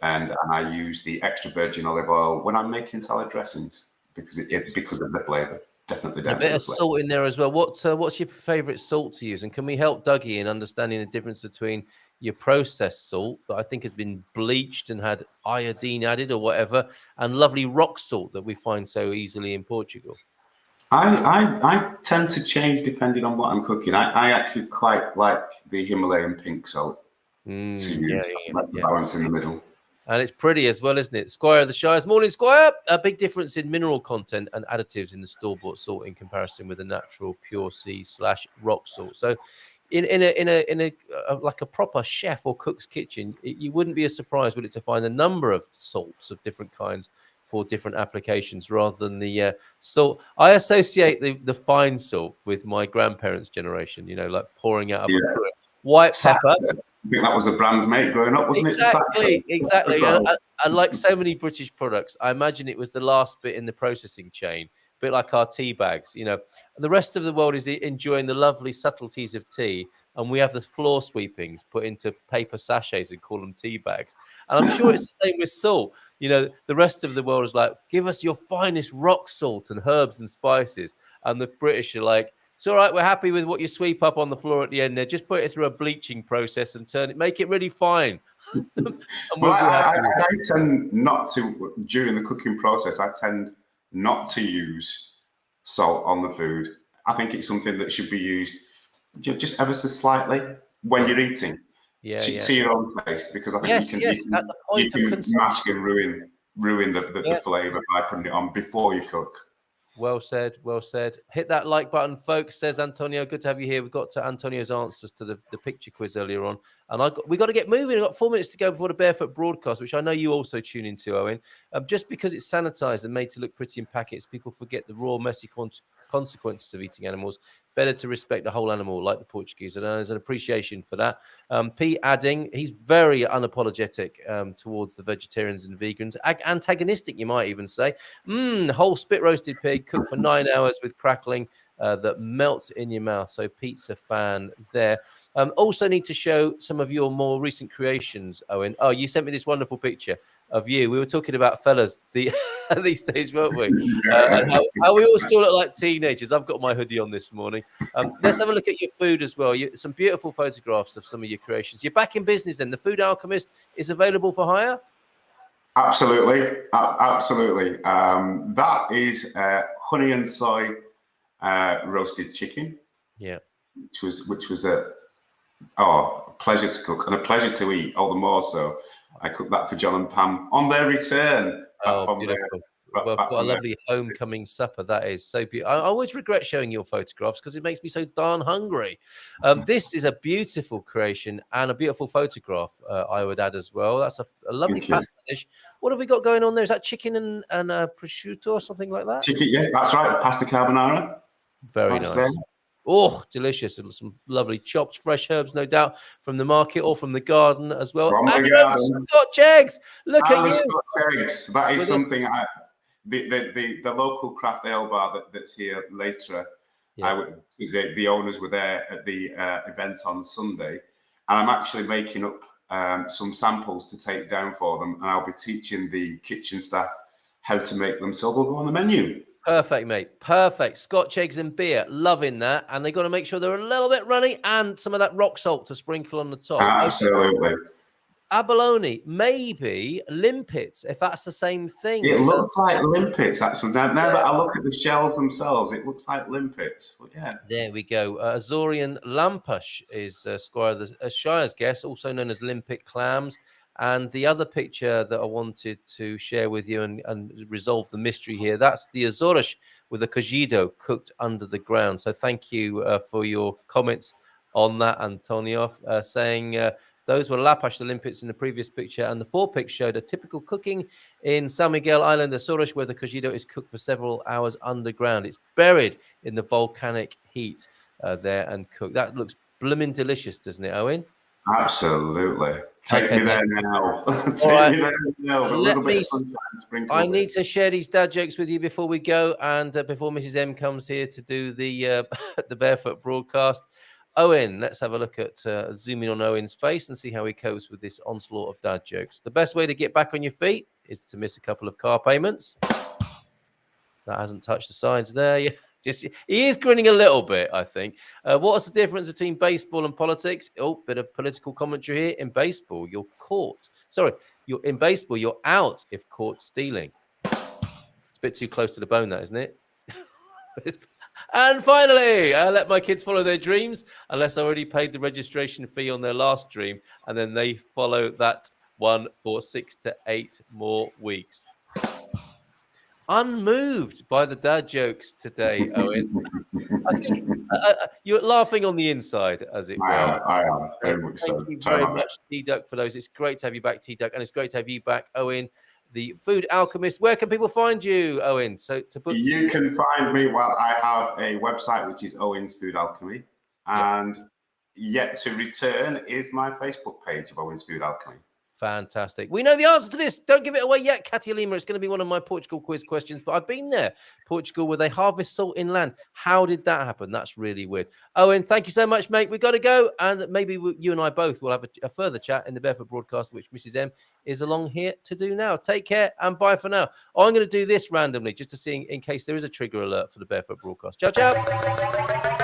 and I use the extra virgin olive oil when I'm making salad dressings because of the flavour. Definitely down
a bit of salt in there as well. What's your favourite salt to use? And can we help Dougie in understanding the difference between your processed salt that I think has been bleached and had iodine added or whatever, and lovely rock salt that we find so easily in Portugal?
I tend to change depending on what I'm cooking. I actually quite like the Himalayan pink salt to use. That's the balance in the middle.
And it's pretty as well, isn't it? Squire of the Shires. Morning, Squire. A big difference in mineral content and additives in the store-bought salt in comparison with the natural pure sea/rock salt. So in a like a proper chef or cook's kitchen, you wouldn't be as surprised, would it, to find a number of salts of different kinds for different applications rather than the salt. I associate the fine salt with my grandparents' generation, like pouring out of a cruet. White pepper.
I think that was a brand mate growing up, wasn't
it? Exactly. And like so many British products, I imagine it was the last bit in the processing chain, a bit like our tea bags. The rest of the world is enjoying the lovely subtleties of tea, and we have the floor sweepings put into paper sachets and call them tea bags. And I'm sure it's the same with salt. The rest of the world is like, give us your finest rock salt and herbs and spices. And the British are like, it's all right, we're happy with what you sweep up on the floor at the end there. Just put it through a bleaching process and make it really fine.
Well, I tend not to, during the cooking process, I tend not to use salt on the food. I think it's something that should be used just ever so slightly when you're eating. To your own taste, because I think you can mask and ruin the flavour by putting it on before you cook.
Well said. Well said. Hit that like button, folks, says Antonio. Good to have you here. We got to Antonio's answers to the picture quiz earlier on. And we got to get moving. I've got 4 minutes to go before the Barefoot broadcast, which I know you also tune into, Owen. Just because it's sanitized and made to look pretty in packets, people forget the raw, messy consequences of eating animals. Better to respect the whole animal, like the Portuguese. And there's an appreciation for that. Pete adding, he's very unapologetic towards the vegetarians and vegans. Antagonistic, you might even say. Whole spit roasted pig cooked for 9 hours with crackling that melts in your mouth. So Pete's a fan there. Also need to show some of your more recent creations, Owen. Oh, you sent me this wonderful picture of you. We were talking about fellas these days, weren't we? And how we all still look like teenagers. I've got my hoodie on this morning. Let's have a look at your food as well. Some beautiful photographs of some of your creations. You're back in business then. The Food Alchemist is available for hire?
Absolutely. Absolutely. That is honey and soy roasted chicken.
Yeah.
Which was a pleasure to cook and a pleasure to eat, all the more so. I cooked that for John and Pam on their return.
Beautiful. Well, what a lovely homecoming supper that is. So beautiful. I always regret showing your photographs because it makes me so darn hungry. This is a beautiful creation and a beautiful photograph, I would add as well. That's a lovely pasta dish. What have we got going on there? Is that chicken and prosciutto or something like that?
Chicken, yeah, that's right. Pasta carbonara.
Very nice. There. Oh, delicious. Some lovely chopped fresh herbs, no doubt, from the market or from the garden as well. And Scotch eggs. Look at you.
Scotch eggs. That is something the local craft ale bar that's here later. The owners were there at the event on Sunday, and I'm actually making up some samples to take down for them, and I'll be teaching the kitchen staff how to make them, so they'll go on the menu.
Perfect, mate. Perfect. Scotch eggs and beer. Loving that. And they got to make sure they're a little bit runny and some of that rock salt to sprinkle on the top.
Absolutely.
Abalone, maybe limpets, if that's the same thing.
It looks like limpets, actually. Now that I look at the shells themselves, it looks like limpets. But yeah.
There we go. Azorian lampush is Squire the Shire's guest, also known as limpet clams. And the other picture that I wanted to share with you and resolve the mystery here, that's the Azores with a cogido cooked under the ground. So thank you for your comments on that, Antonio, saying those were lapash, the limpets in the previous picture. And the 4 pics showed a typical cooking in San Miguel Island, Azores, where the cogido is cooked for several hours underground. It's buried in the volcanic heat there and cooked. That looks blooming delicious, doesn't it, Owen?
Absolutely. Take me there now. Take me there now. A little bit of sunshine sprinkled.
I need to share these dad jokes with you before we go, and before Mrs. M comes here to do the Barefoot broadcast. Owen, let's have a look at zooming on Owen's face and see how he copes with this onslaught of dad jokes. The best way to get back on your feet is to miss a couple of car payments. That hasn't touched the sides there yet. He is grinning a little bit, I think. What's the difference between baseball and politics? Oh, bit of political commentary here. In baseball, you're out if caught stealing. It's a bit too close to the bone, that, isn't it? And finally, I let my kids follow their dreams unless I already paid the registration fee on their last dream, and then they follow that one for 6 to 8 more weeks. Unmoved by the dad jokes today, Owen. I think you're laughing on the inside, as it were.
I am. Very much so.
Thank you very much, T-Duck, for those. It's great to have you back, T-Duck, and it's great to have you back, Owen, the Food Alchemist. Where can people find you, Owen? So to book
you can find me. Well, I have a website which is Owen's Food Alchemy, and yet to return is my Facebook page of Owen's Food Alchemy.
Fantastic. We know the answer to this. Don't give it away yet, Katia Lima. It's going to be one of my Portugal quiz questions, but I've been there. Portugal, where they harvest salt inland. How did that happen? That's really weird. Owen, thank you so much, mate. We've got to go. And maybe you and I both will have a further chat in the Barefoot broadcast, which Mrs. M is along here to do now. Take care and bye for now. I'm going to do this randomly just to see in case there is a trigger alert for the Barefoot broadcast. Ciao, ciao.